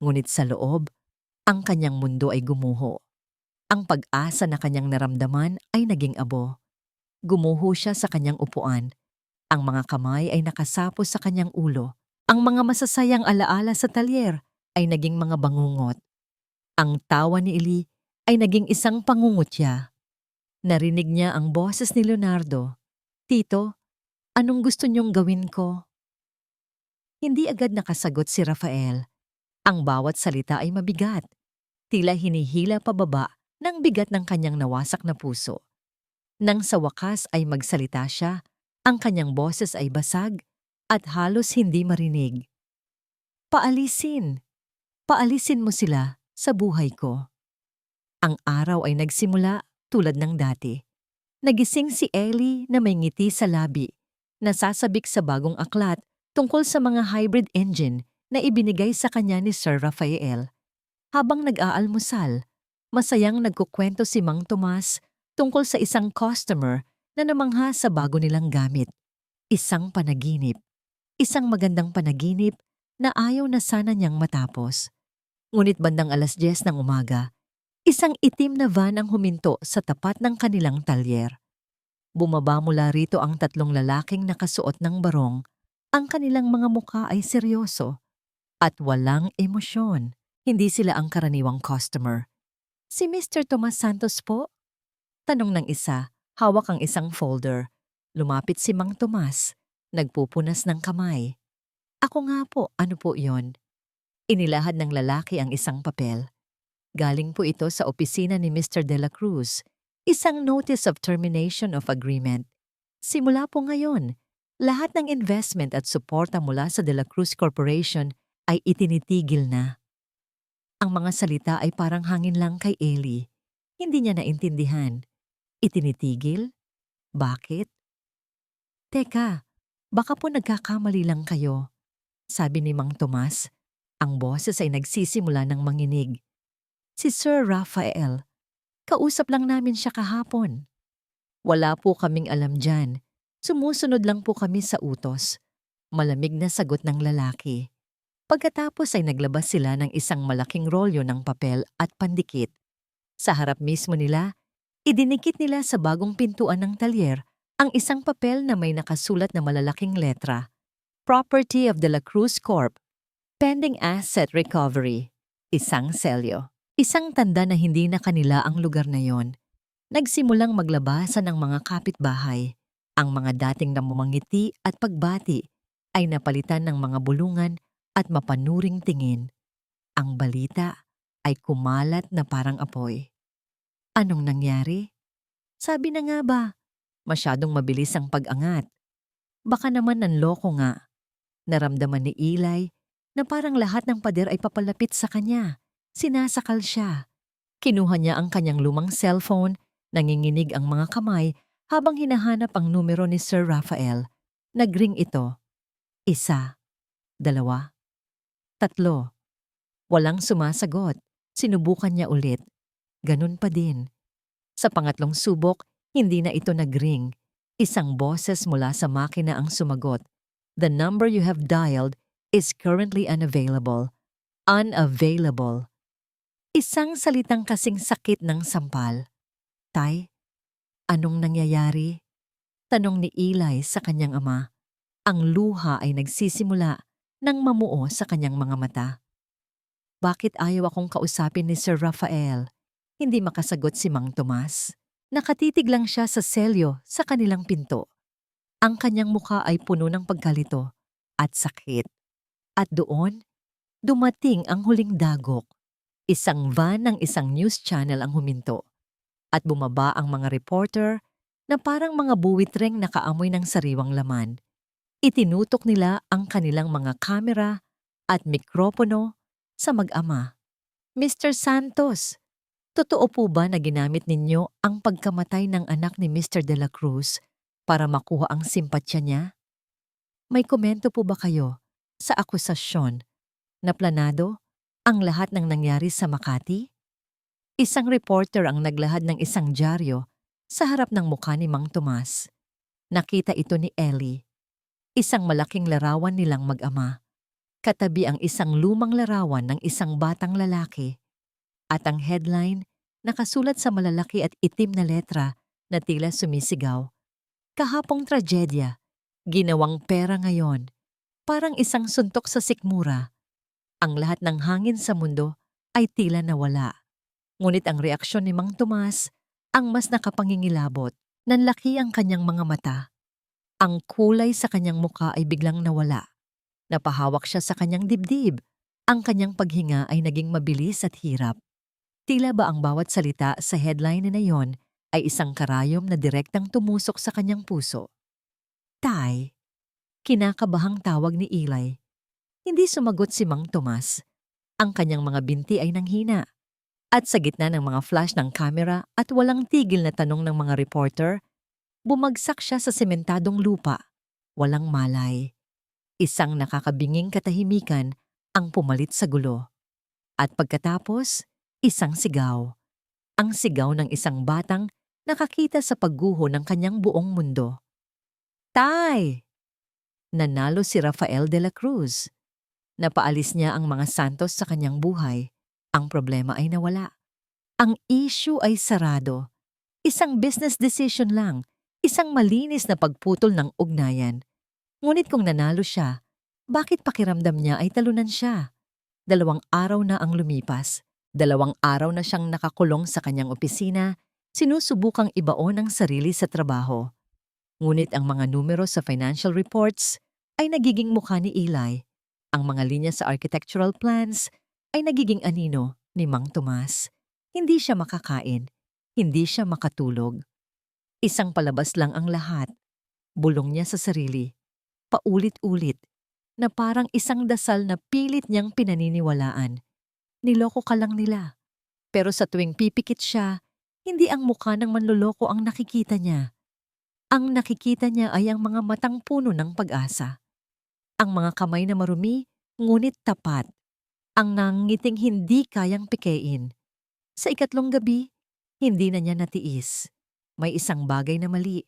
Ngunit sa loob, ang kanyang mundo ay gumuho. Ang pag-asa na kanyang naramdaman ay naging abo. Gumuho siya sa kanyang upuan. Ang mga kamay ay nakasapos sa kanyang ulo. Ang mga masasayang alaala sa talyer ay naging mga bangungot. Ang tawa ni Eli ay naging isang pangungutya. Narinig niya ang boses ni Leonardo. Tito, anong gusto niyong gawin ko? Hindi agad nakasagot si Rafael. Ang bawat salita ay mabigat. Tila hinihila pababa ng bigat ng kanyang nawasak na puso. Nang sa wakas ay magsalita siya, ang kanyang boses ay basag at halos hindi marinig. Paalisin mo sila sa buhay ko. Ang araw ay nagsimula tulad ng dati. Nagising si Ellie na may ngiti sa labi, nasasabik sa bagong aklat tungkol sa mga hybrid engine na ibinigay sa kanya ni Sir Rafael. Habang nag-aalmusal, masayang nagkukwento si Mang Tomas tungkol sa isang customer na namangha sa bago nilang gamit. Isang panaginip. Isang magandang panaginip na ayaw na sana niyang matapos. Ngunit bandang 10:00 ng umaga, isang itim na van ang huminto sa tapat ng kanilang talyer. Bumaba mula rito ang 3 lalaking nakasuot ng barong. Ang kanilang mga mukha ay seryoso at walang emosyon. Hindi sila ang karaniwang customer. Si Mr. Tomas Santos po? Tanong ng isa, hawak ang isang folder. Lumapit si Mang Tomas, nagpupunas ng kamay. Ako nga po, ano po yon? Inilahad ng lalaki ang isang papel. Galing po ito sa opisina ni Mr. De La Cruz, isang notice of termination of agreement. Simula po ngayon, lahat ng investment at suporta mula sa De La Cruz Corporation ay itinitigil na. Ang mga salita ay parang hangin lang kay Ellie. Hindi niya naintindihan. Itinitigil? Bakit? Teka, baka po nagkakamali lang kayo. Sabi ni Mang Tomas. Ang boses ay nagsisimula ng manginig. Si Sir Rafael. Kausap lang namin siya kahapon. Wala po kaming alam dyan. Sumusunod lang po kami sa utos. Malamig na sagot ng lalaki. Pagkatapos ay naglabas sila ng isang malaking rolyo ng papel at pandikit. Sa harap mismo nila, idinikit nila sa bagong pintuan ng talyer ang isang papel na may nakasulat na malalaking letra. Property of De La Cruz Corp. Pending Asset Recovery. Isang selyo. Isang tanda na hindi na kanila ang lugar na yon. Nagsimulang maglabasan ng mga kapitbahay. Ang mga dating namumangiti at pagbati ay napalitan ng mga bulungan at mapanuring tingin. Ang balita ay kumalat na parang apoy. Anong nangyari? Sabi na nga ba, masyadong mabilis ang pag-angat. Baka naman nanloko nga. Naramdaman ni Eli na parang lahat ng pader ay papalapit sa kanya. Sinasakal siya. Kinuha niya ang kanyang lumang cellphone, nanginginig ang mga kamay habang hinahanap ang numero ni Sir Rafael. Nagring ito. 1, 2, 3. Walang sumasagot. Sinubukan niya ulit. Ganun pa din. Sa pangatlong subok, hindi na ito nag-ring. Isang boses mula sa makina ang sumagot. The number you have dialed is currently unavailable. Unavailable. Isang salitang kasing sakit ng sampal. Tay, anong nangyayari? Tanong ni Eli sa kanyang ama. Ang luha ay nagsisimula nang mamuo sa kanyang mga mata. Bakit ayaw akong kausapin ni Sir Rafael? Hindi makasagot si Mang Tomas. Nakatitig lang siya sa selyo sa kanilang pinto. Ang kanyang mukha ay puno ng pagkalito at sakit. At doon, dumating ang huling dagok. Isang van ng isang news channel ang huminto. At bumaba ang mga reporter na parang mga buwitreng nakaamoy ng sariwang laman. Itinutok nila ang kanilang mga kamera at mikropono sa mag-ama. Mr. Santos, totoo po ba na ginamit ninyo ang pagkamatay ng anak ni Mr. De La Cruz para makuha ang simpatsya niya? May komento po ba kayo sa akusasyon na planado ang lahat ng nangyari sa Makati? Isang reporter ang naglahad ng isang dyaryo sa harap ng mukha ni Mang Tomas. Nakita ito ni Ellie. Isang malaking larawan nilang mag-ama. Katabi ang isang lumang larawan ng isang batang lalaki. At ang headline, nakasulat sa malalaki at itim na letra na tila sumisigaw. Kahapong tragedya, ginawang pera ngayon. Parang isang suntok sa sikmura. Ang lahat ng hangin sa mundo ay tila nawala. Ngunit ang reaksyon ni Mang Tomas ang mas nakapangingilabot. Nanlaki ang kanyang mga mata. Ang kulay sa kanyang muka ay biglang nawala. Napahawak siya sa kanyang dibdib. Ang kanyang paghinga ay naging mabilis at hirap. Tila ba ang bawat salita sa headline na yon ay isang karayom na direktang tumusok sa kanyang puso. Tay, kinakabahang tawag ni Eli. Hindi sumagot si Mang Tomas. Ang kanyang mga binti ay nanghina. At sa gitna ng mga flash ng kamera at walang tigil na tanong ng mga reporter, bumagsak siya sa sementadong lupa. Walang malay. Isang nakakabinging katahimikan ang pumalit sa gulo. At pagkatapos, isang sigaw. Ang sigaw ng isang batang nakakita sa pagguho ng kanyang buong mundo. Tay! Nanalo si Rafael de la Cruz. Napaalis niya ang mga santos sa kanyang buhay. Ang problema ay nawala. Ang issue ay sarado. Isang business decision lang. Isang malinis na pagputol ng ugnayan. Ngunit kung nanalo siya, bakit pakiramdam niya ay talunan siya? 2 araw na ang lumipas. 2 araw na siyang nakakulong sa kanyang opisina, sinusubukang ibaon ang sarili sa trabaho. Ngunit ang mga numero sa financial reports ay nagiging mukha ni Eli. Ang mga linya sa architectural plans ay nagiging anino ni Mang Tomas. Hindi siya makakain. Hindi siya makatulog. Isang palabas lang ang lahat. Bulong niya sa sarili. Paulit-ulit. Na parang isang dasal na pilit niyang pinaniniwalaan. Niloko ka lang nila. Pero sa tuwing pipikit siya, hindi ang mukha ng manloloko ang nakikita niya. Ang nakikita niya ay ang mga matang puno ng pag-asa. Ang mga kamay na marumi, ngunit tapat. Ang nangingiting hindi kayang pikein. Sa ikatlong gabi, hindi na niya natiis. May isang bagay na mali.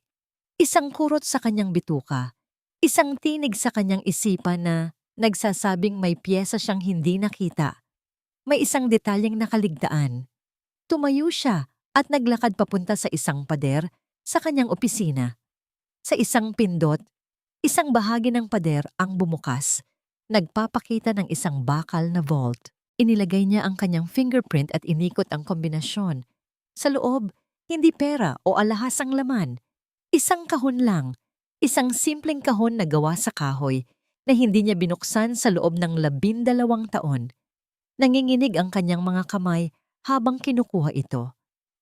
Isang kurot sa kanyang bituka. Isang tinig sa kanyang isipan na nagsasabing may piyesa siyang hindi nakita. May isang detalyeng nakaligtaan. Tumayo siya at naglakad papunta sa isang pader sa kanyang opisina. Sa isang pindot, isang bahagi ng pader ang bumukas. Nagpapakita ng isang bakal na vault. Inilagay niya ang kanyang fingerprint at inikot ang kombinasyon. Sa loob, hindi pera o alahas ang laman. Isang kahon lang. Isang simpleng kahon na gawa sa kahoy na hindi niya binuksan sa loob ng 12 taon. Nanginginig ang kanyang mga kamay habang kinukuha ito.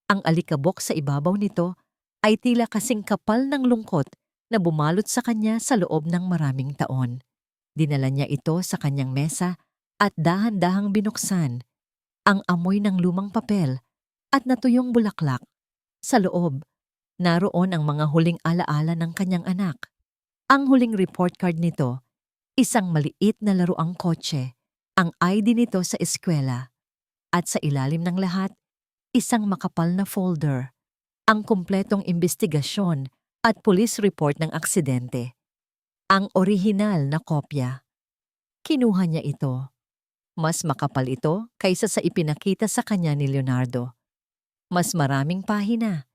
Ang alikabok sa ibabaw nito ay tila kasing kapal ng lungkot na bumalot sa kanya sa loob ng maraming taon. Dinala niya ito sa kanyang mesa at dahan-dahang binuksan. Ang amoy ng lumang papel at natuyong bulaklak. Sa loob, naroon ang mga huling alaala ng kanyang anak. Ang huling report card nito, isang maliit na laruang kotse, ang ID nito sa eskwela. At sa ilalim ng lahat, isang makapal na folder. ang kumpletong imbestigasyon at police report ng aksidente. Ang orihinal na kopya. Kinuha niya ito. Mas makapal ito kaysa sa ipinakita sa kanya ni Leonardo. Mas maraming pahina.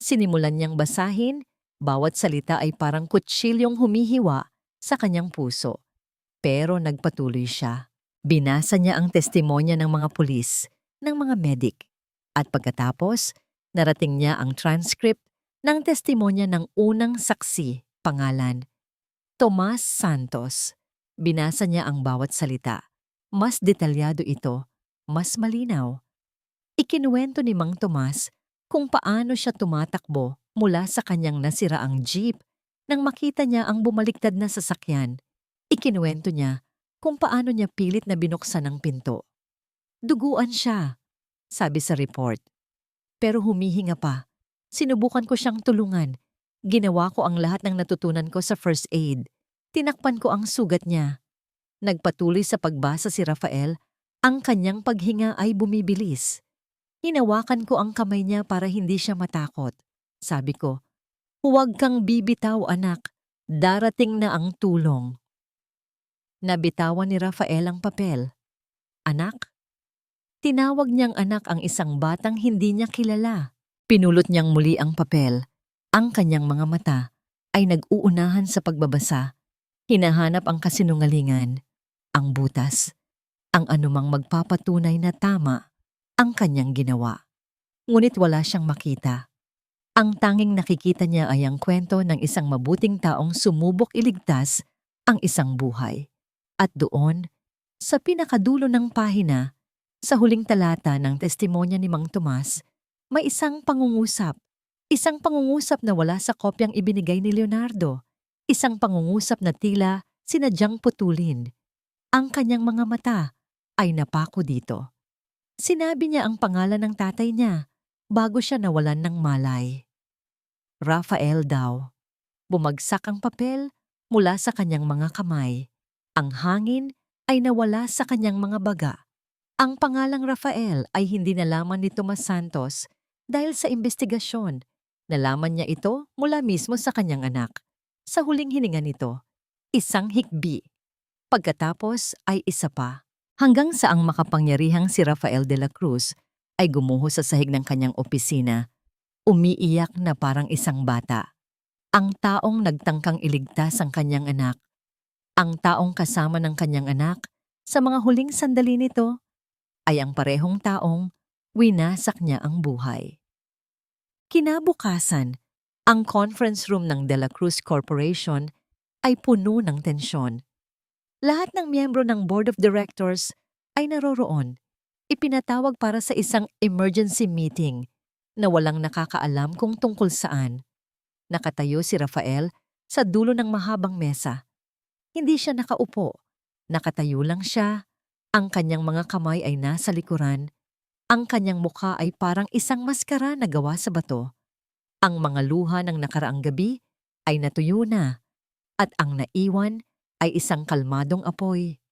Sinimulan niyang basahin, bawat salita ay parang kutsilyong humihiwa sa kanyang puso. Pero nagpatuloy siya. Binasa niya ang testimonya ng mga pulis, ng mga medik. At pagkatapos, narating niya ang transcript ng testimonya ng unang saksi, pangalan, Tomas Santos. Binasa niya ang bawat salita. Mas detalyado ito, mas malinaw. Ikinuwento ni Mang Tomas kung paano siya tumatakbo mula sa kanyang nasiraang jeep nang makita niya ang bumaliktad na sasakyan. Ikinuwento niya kung paano niya pilit na binuksan ang pinto. Duguan siya, sabi sa report. Pero humihinga pa. Sinubukan ko siyang tulungan. Ginawa ko ang lahat ng natutunan ko sa first aid. Tinakpan ko ang sugat niya. Nagpatuloy sa pagbasa si Rafael, ang kanyang paghinga ay bumibilis. Hinawakan ko ang kamay niya para hindi siya matakot. Sabi ko, "Huwag kang bibitaw, anak. Darating na ang tulong." Nabitawan ni Rafael ang papel. "Anak?" Tinawag niyang anak ang isang batang hindi niya kilala. Pinulot niyang muli ang papel. Ang kanyang mga mata ay nag-uunahan sa pagbabasa. Hinahanap ang kasinungalingan, ang butas, ang anumang magpapatunay na tama ang kanyang ginawa. Ngunit wala siyang makita. Ang tanging nakikita niya ay ang kwento ng isang mabuting taong sumubok iligtas ang isang buhay. At doon, sa pinakadulo ng pahina, sa huling talata ng testimonya ni Mang Tomas, may isang pangungusap. Isang pangungusap na wala sa kopyang ibinigay ni Leonardo. Isang pangungusap na tila sinadyang putulin. Ang kanyang mga mata ay napako dito. Sinabi niya ang pangalan ng tatay niya bago siya nawalan ng malay. Rafael daw. Bumagsak ang papel mula sa kanyang mga kamay. Ang hangin ay nawala sa kanyang mga baga. Ang pangalang Rafael ay hindi nalaman ni Tomas Santos dahil sa investigasyon. Nalaman niya ito mula mismo sa kanyang anak. Sa huling hininga nito, isang hikbi. Pagkatapos ay isa pa. Hanggang sa ang makapangyarihang si Rafael de la Cruz ay gumuho sa sahig ng kanyang opisina, umiiyak na parang isang bata. Ang taong nagtangkang iligtas ang kanyang anak. Ang taong kasama ng kanyang anak sa mga huling sandali nito ay ang parehong taong winasak niya ang buhay. Kinabukasan, ang conference room ng De La Cruz Corporation ay puno ng tensyon. Lahat ng miyembro ng Board of Directors ay naroroon. Ipinatawag para sa isang emergency meeting na walang nakakaalam kung tungkol saan. Nakatayo si Rafael sa dulo ng mahabang mesa. Hindi siya nakaupo. Nakatayo lang siya. Ang kanyang mga kamay ay nasa likuran. Ang kanyang mukha ay parang isang maskara na gawa sa bato. Ang mga luha ng nakaraang gabi ay natuyo na at ang naiwan ay isang kalmadong apoy.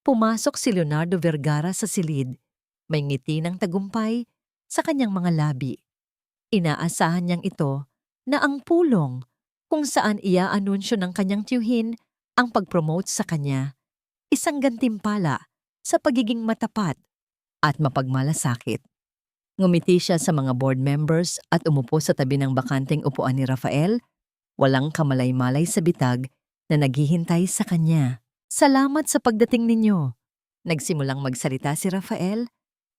Pumasok si Leonardo Vergara sa silid. May ngiti ng tagumpay sa kanyang mga labi. Inaasahan niyang ito na ang pulong kung saan iaanunsyo ng kanyang tiyuhin ang pag-promote sa kanya. Isang gantimpala sa pagiging matapat at mapagmalasakit. Ngumiti siya sa mga board members at umupo sa tabi ng bakanteng upuan ni Rafael, walang kamalay-malay sa bitag na naghihintay sa kanya. "Salamat sa pagdating ninyo." Nagsimulang magsalita si Rafael.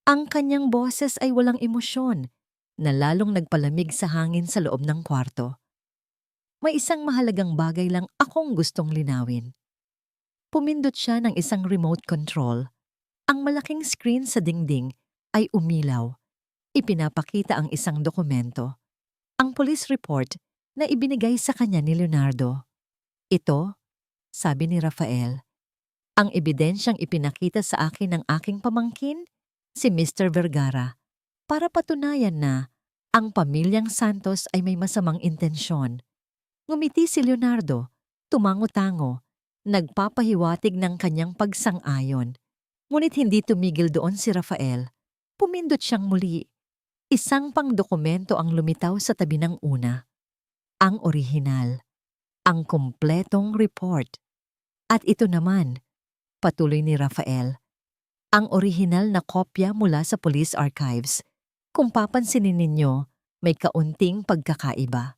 Ang kanyang boses ay walang emosyon na lalong nagpalamig sa hangin sa loob ng kwarto. "May isang mahalagang bagay lang akong gustong linawin." Pumindot siya ng isang remote control. Ang malaking screen sa dingding ay umilaw. Ipinapakita ang isang dokumento. Ang police report na ibinigay sa kanya ni Leonardo. "Ito," sabi ni Rafael, "ang ebidensyang ipinakita sa akin ng aking pamangkin, si Mr. Vergara, para patunayan na ang pamilyang Santos ay may masamang intensyon." Ngumiti si Leonardo, tumango-tango, nagpapahiwatig ng kanyang pagsang-ayon. Ngunit hindi tumigil doon si Rafael. Pumindot siyang muli. Isang pang dokumento ang lumitaw sa tabi ng una. Ang orihinal, ang kumpletong report. At ito naman, patuloy ni Rafael, ang orihinal na kopya mula sa police archives. Kung papansinin ninyo, may kaunting pagkakaiba.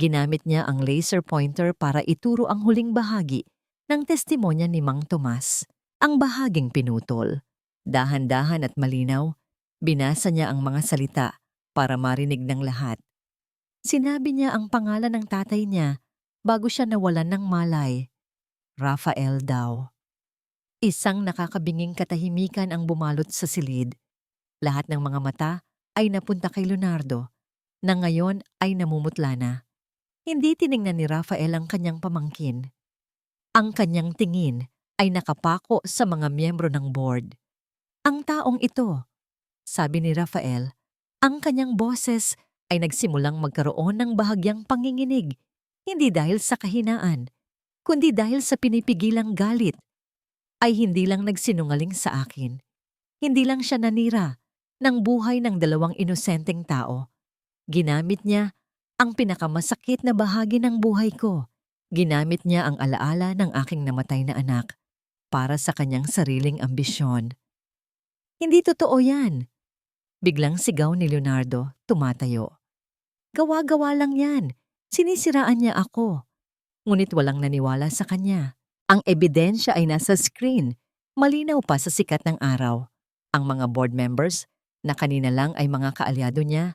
Ginamit niya ang laser pointer para ituro ang huling bahagi ng testimonya ni Mang Tomas. Ang bahaging pinutol. Dahan-dahan at malinaw, binasa niya ang mga salita para marinig ng lahat. Sinabi niya ang pangalan ng tatay niya bago siya nawalan ng malay. Rafael daw. Isang nakakabinging katahimikan ang bumalot sa silid. Lahat ng mga mata ay napunta kay Leonardo, na ngayon ay namumutla na. Hindi tiningnan ni Rafael ang kanyang pamangkin. Ang kanyang tingin ay nakapako sa mga miyembro ng board. Ang taong ito, sabi ni Rafael, ang kanyang boses ay nagsimulang magkaroon ng bahagyang panginginig, hindi dahil sa kahinaan, kundi dahil sa pinipigilang galit. Ay hindi lang nagsinungaling sa akin. Hindi lang siya nanira ng buhay ng dalawang inosenteng tao. Ginamit niya ang pinakamasakit na bahagi ng buhay ko. Ginamit niya ang alaala ng aking namatay na anak para sa kanyang sariling ambisyon. Hindi totoo yan. Biglang sigaw ni Leonardo, tumatayo. Gawa-gawa lang yan. Sinisiraan niya ako. Ngunit walang naniwala sa kanya. Ang ebidensya ay nasa screen, malinaw pa sa sikat ng araw. Ang mga board members, na kanina lang ay mga kaalyado niya,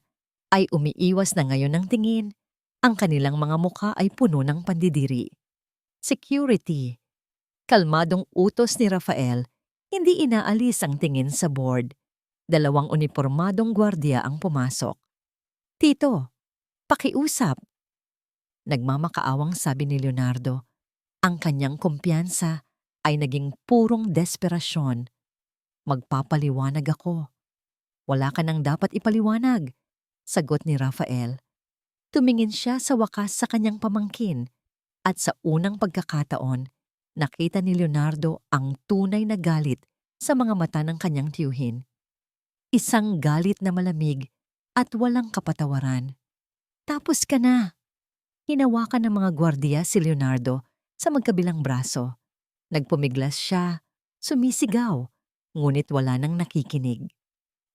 ay umiiwas na ngayon ng tingin. Ang kanilang mga mukha ay puno ng pandidiri. Security. Kalmadong utos ni Rafael, hindi inaalis ang tingin sa board. 2 unipormadong gwardiya ang pumasok. Tito, pakiusap. Nagmamakaawang sabi ni Leonardo. Ang kanyang kumpiyansa ay naging purong desperasyon. Magpapaliwanag ako. Wala ka nang dapat ipaliwanag, sagot ni Rafael. Tumingin siya sa wakas sa kanyang pamangkin at sa unang pagkakataon, nakita ni Leonardo ang tunay na galit sa mga mata ng kanyang tiyuhin. Isang galit na malamig at walang kapatawaran. Tapos ka na. Hinawakan ng mga gwardiya si Leonardo sa magkabilang braso. Nagpumiglas siya, sumisigaw, ngunit wala nang nakikinig.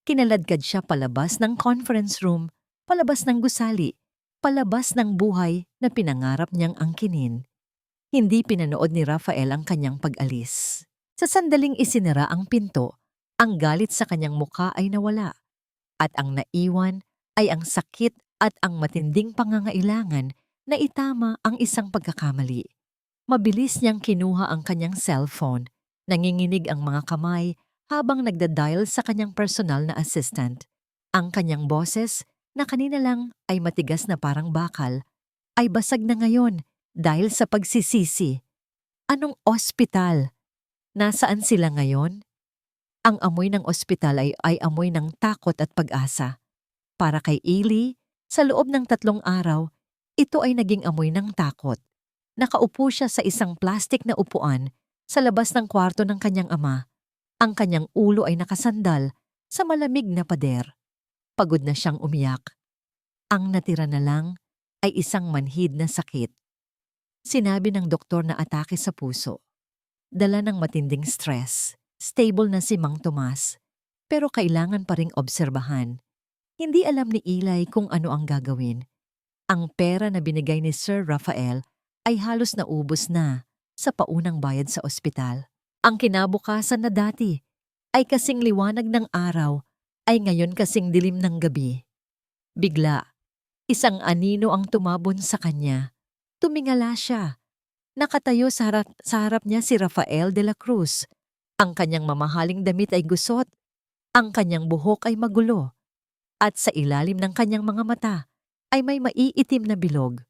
Kinaladkad siya palabas ng conference room, palabas ng gusali, palabas ng buhay na pinangarap niyang angkinin. Hindi pinanood ni Rafael ang kanyang pag-alis. Sa sandaling isinara ang pinto, ang galit sa kanyang mukha ay nawala. At ang naiwan ay ang sakit at ang matinding pangangailangan na itama ang isang pagkakamali. Mabilis niyang kinuha ang kanyang cellphone. Nanginginig ang mga kamay habang nagda-dial sa kanyang personal na assistant. Ang kanyang boses, na kanina lang ay matigas na parang bakal, ay basag na ngayon dahil sa pagsisisi. Anong ospital? Nasaan sila ngayon? Ang amoy ng ospital ay amoy ng takot at pag-asa. Para kay Eli, sa loob ng 3 araw, ito ay naging amoy ng takot. Nakaupo siya sa isang plastik na upuan sa labas ng kwarto ng kanyang ama. Ang kanyang ulo ay nakasandal sa malamig na pader. Pagod na siyang umiyak. Ang natira na lang ay isang manhid na sakit. Sinabi ng doktor na atake sa puso. Dala ng matinding stress. Stable na si Mang Tomas, pero kailangan pa ring obserbahan. Hindi alam ni Eli kung ano ang gagawin. Ang pera na binigay ni Sir Rafael ay halos naubos na sa paunang bayad sa ospital. Ang kinabukasan na dati ay kasing liwanag ng araw ay ngayon kasing dilim ng gabi. Bigla, isang anino ang tumabon sa kanya. Tumingala siya. Nakatayo sa harap niya si Rafael de la Cruz. Ang kanyang mamahaling damit ay gusot. Ang kanyang buhok ay magulo. At sa ilalim ng kanyang mga mata ay may maiitim na bilog.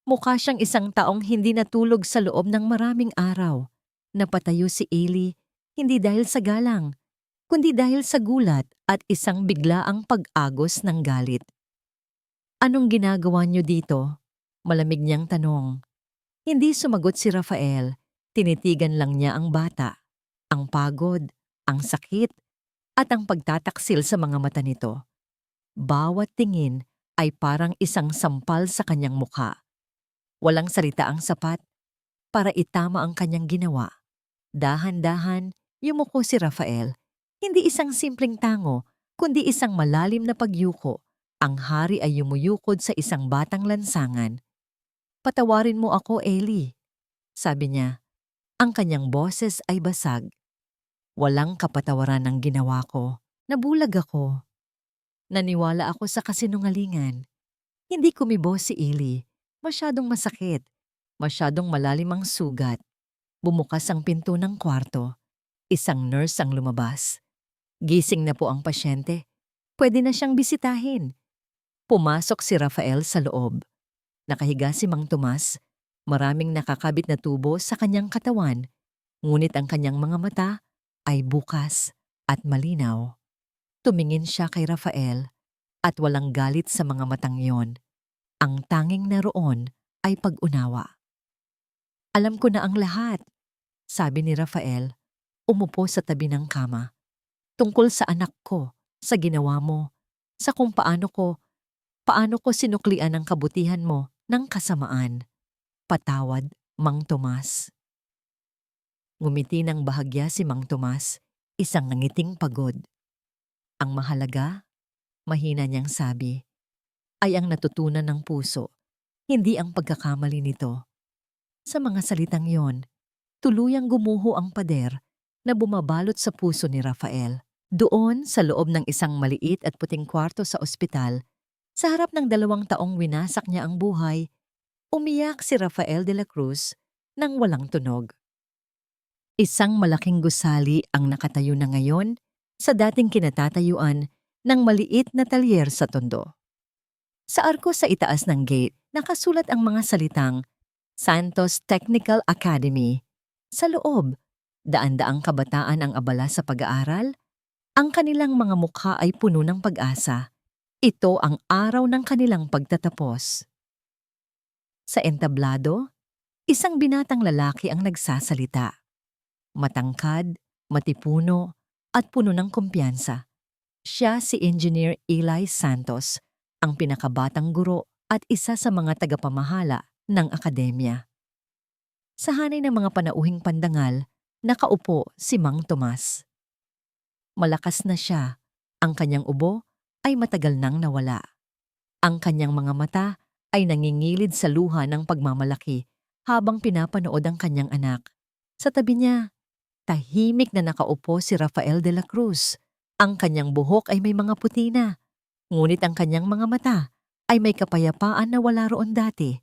Mukha siyang isang taong hindi natulog sa loob ng maraming araw. Napatayo si Eli, hindi dahil sa galang, kundi dahil sa gulat at isang biglaang pag-agos ng galit. Anong ginagawa niyo dito? Malamig niyang tanong. Hindi sumagot si Rafael, tinitigan lang niya ang bata. Ang pagod, ang sakit, at ang pagtataksil sa mga mata nito. Bawat tingin ay parang isang sampal sa kanyang mukha. Walang salita ang sapat para itama ang kanyang ginawa. Dahan-dahan, yumuko si Rafael. Hindi isang simpleng tango, kundi isang malalim na pagyuko. Ang hari ay yumuyukod sa isang batang lansangan. "Patawarin mo ako, Ellie," sabi niya. Ang kanyang boses ay basag. "Walang kapatawaran ng ginawa ko. Nabulag ako. Naniwala ako sa kasinungalingan." Hindi kumibo si Ellie. Masyadong masakit. Masyadong malalim ang sugat. Bumukas ang pinto ng kwarto. Isang nurse ang lumabas. "Gising na po ang pasyente. Pwede na siyang bisitahin." Pumasok si Rafael sa loob. Nakahiga si Mang Tomas. Maraming nakakabit na tubo sa kanyang katawan. Ngunit ang kanyang mga mata ay bukas at malinaw. Tumingin siya kay Rafael at walang galit sa mga matang yon. Ang tanging naroon ay pag-unawa. "Alam ko na ang lahat," sabi ni Rafael. Umupo sa tabi ng kama. "Tungkol sa anak ko, sa ginawa mo, sa kung paano ko sinuklian ang kabutihan mo ng kasamaan. Patawad, Mang Tomas." Ngumiti ng bahagya si Mang Tomas, isang nangiting pagod. "Ang mahalaga," mahina niyang sabi, "ay ang natutunan ng puso, hindi ang pagkakamali nito." Sa mga salitang yon, tuluyang gumuho ang pader na bumabalot sa puso ni Rafael. Doon, sa loob ng isang maliit at puting kwarto sa ospital, sa harap ng 2 taong winasak niya ang buhay, umiyak si Rafael de la Cruz nang walang tunog. Isang malaking gusali ang nakatayo na ngayon sa dating kinatatayuan ng maliit na talyer sa Tondo. Sa arko sa itaas ng gate, nakasulat ang mga salitang Santos Technical Academy. Sa loob, daan-daang kabataan ang abala sa pag-aaral. Ang kanilang mga mukha ay puno ng pag-asa. Ito ang araw ng kanilang pagtatapos. Sa entablado, isang binatang lalaki ang nagsasalita. Matangkad, matipuno, at puno ng kumpiyansa. Siya si Engineer Eli Santos, ang pinakabatang guro at isa sa mga tagapamahala ng akademya. Sa hanay ng mga panauhing pandangal, nakaupo si Mang Tomas. Malakas na siya. Ang kanyang ubo ay matagal nang nawala. Ang kanyang mga mata ay nangingilid sa luha ng pagmamalaki habang pinapanood ang kanyang anak. Sa tabi niya, tahimik na nakaupo si Rafael de la Cruz. Ang kanyang buhok ay may mga puti na, ngunit ang kanyang mga mata ay may kapayapaan na wala roon dati.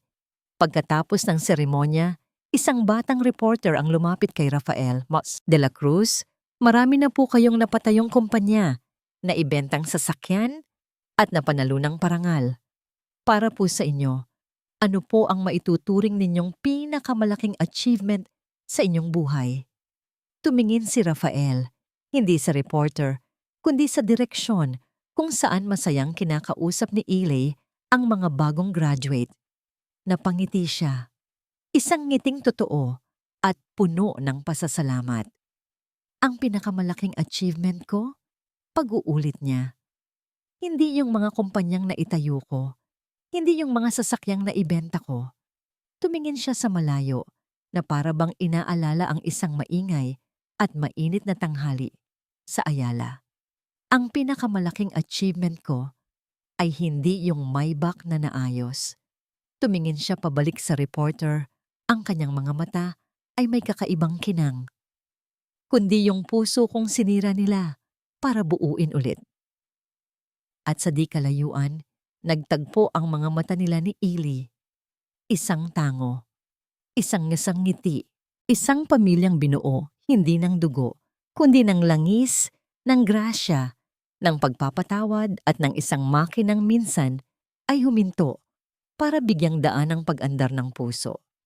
Pagkatapos ng seremonya, isang batang reporter ang lumapit kay Rafael de la Cruz. "Marami na po kayong napatayong kumpanya, na ibentang sasakyan at napanalunang parangal. Para po sa inyo, ano po ang maituturing ninyong pinakamalaking achievement sa inyong buhay?" Tumingin si Rafael, hindi sa reporter, kundi sa direksyon kung saan masayang kinakausap ni Eli ang mga bagong graduate. Napangiti siya. Isang ngiting totoo at puno ng pasasalamat. "Ang pinakamalaking achievement ko?" Pag-uulit niya. "Hindi yung mga kumpanyang naitayo ko. Hindi yung mga sasakyang naibenta ko." Tumingin siya sa malayo na para bang inaalala ang isang maingay at mainit na tanghali sa Ayala. "Ang pinakamalaking achievement ko ay hindi yung Maybach na naayos." Tumingin siya pabalik sa reporter. Ang kanyang mga mata ay may kakaibang kinang. "Kundi yung puso kong sinira nila para buuin ulit." At sa di kalayuan, nagtagpo ang mga mata nila ni Eli. Isang tango, isang ngasang ngiti, isang pamilyang binuo, hindi ng dugo, kundi ng langis, ng grasya, ng pagpapatawad at ng isang makinang minsan ay huminto para bigyang daan ang pag-andar ng puso.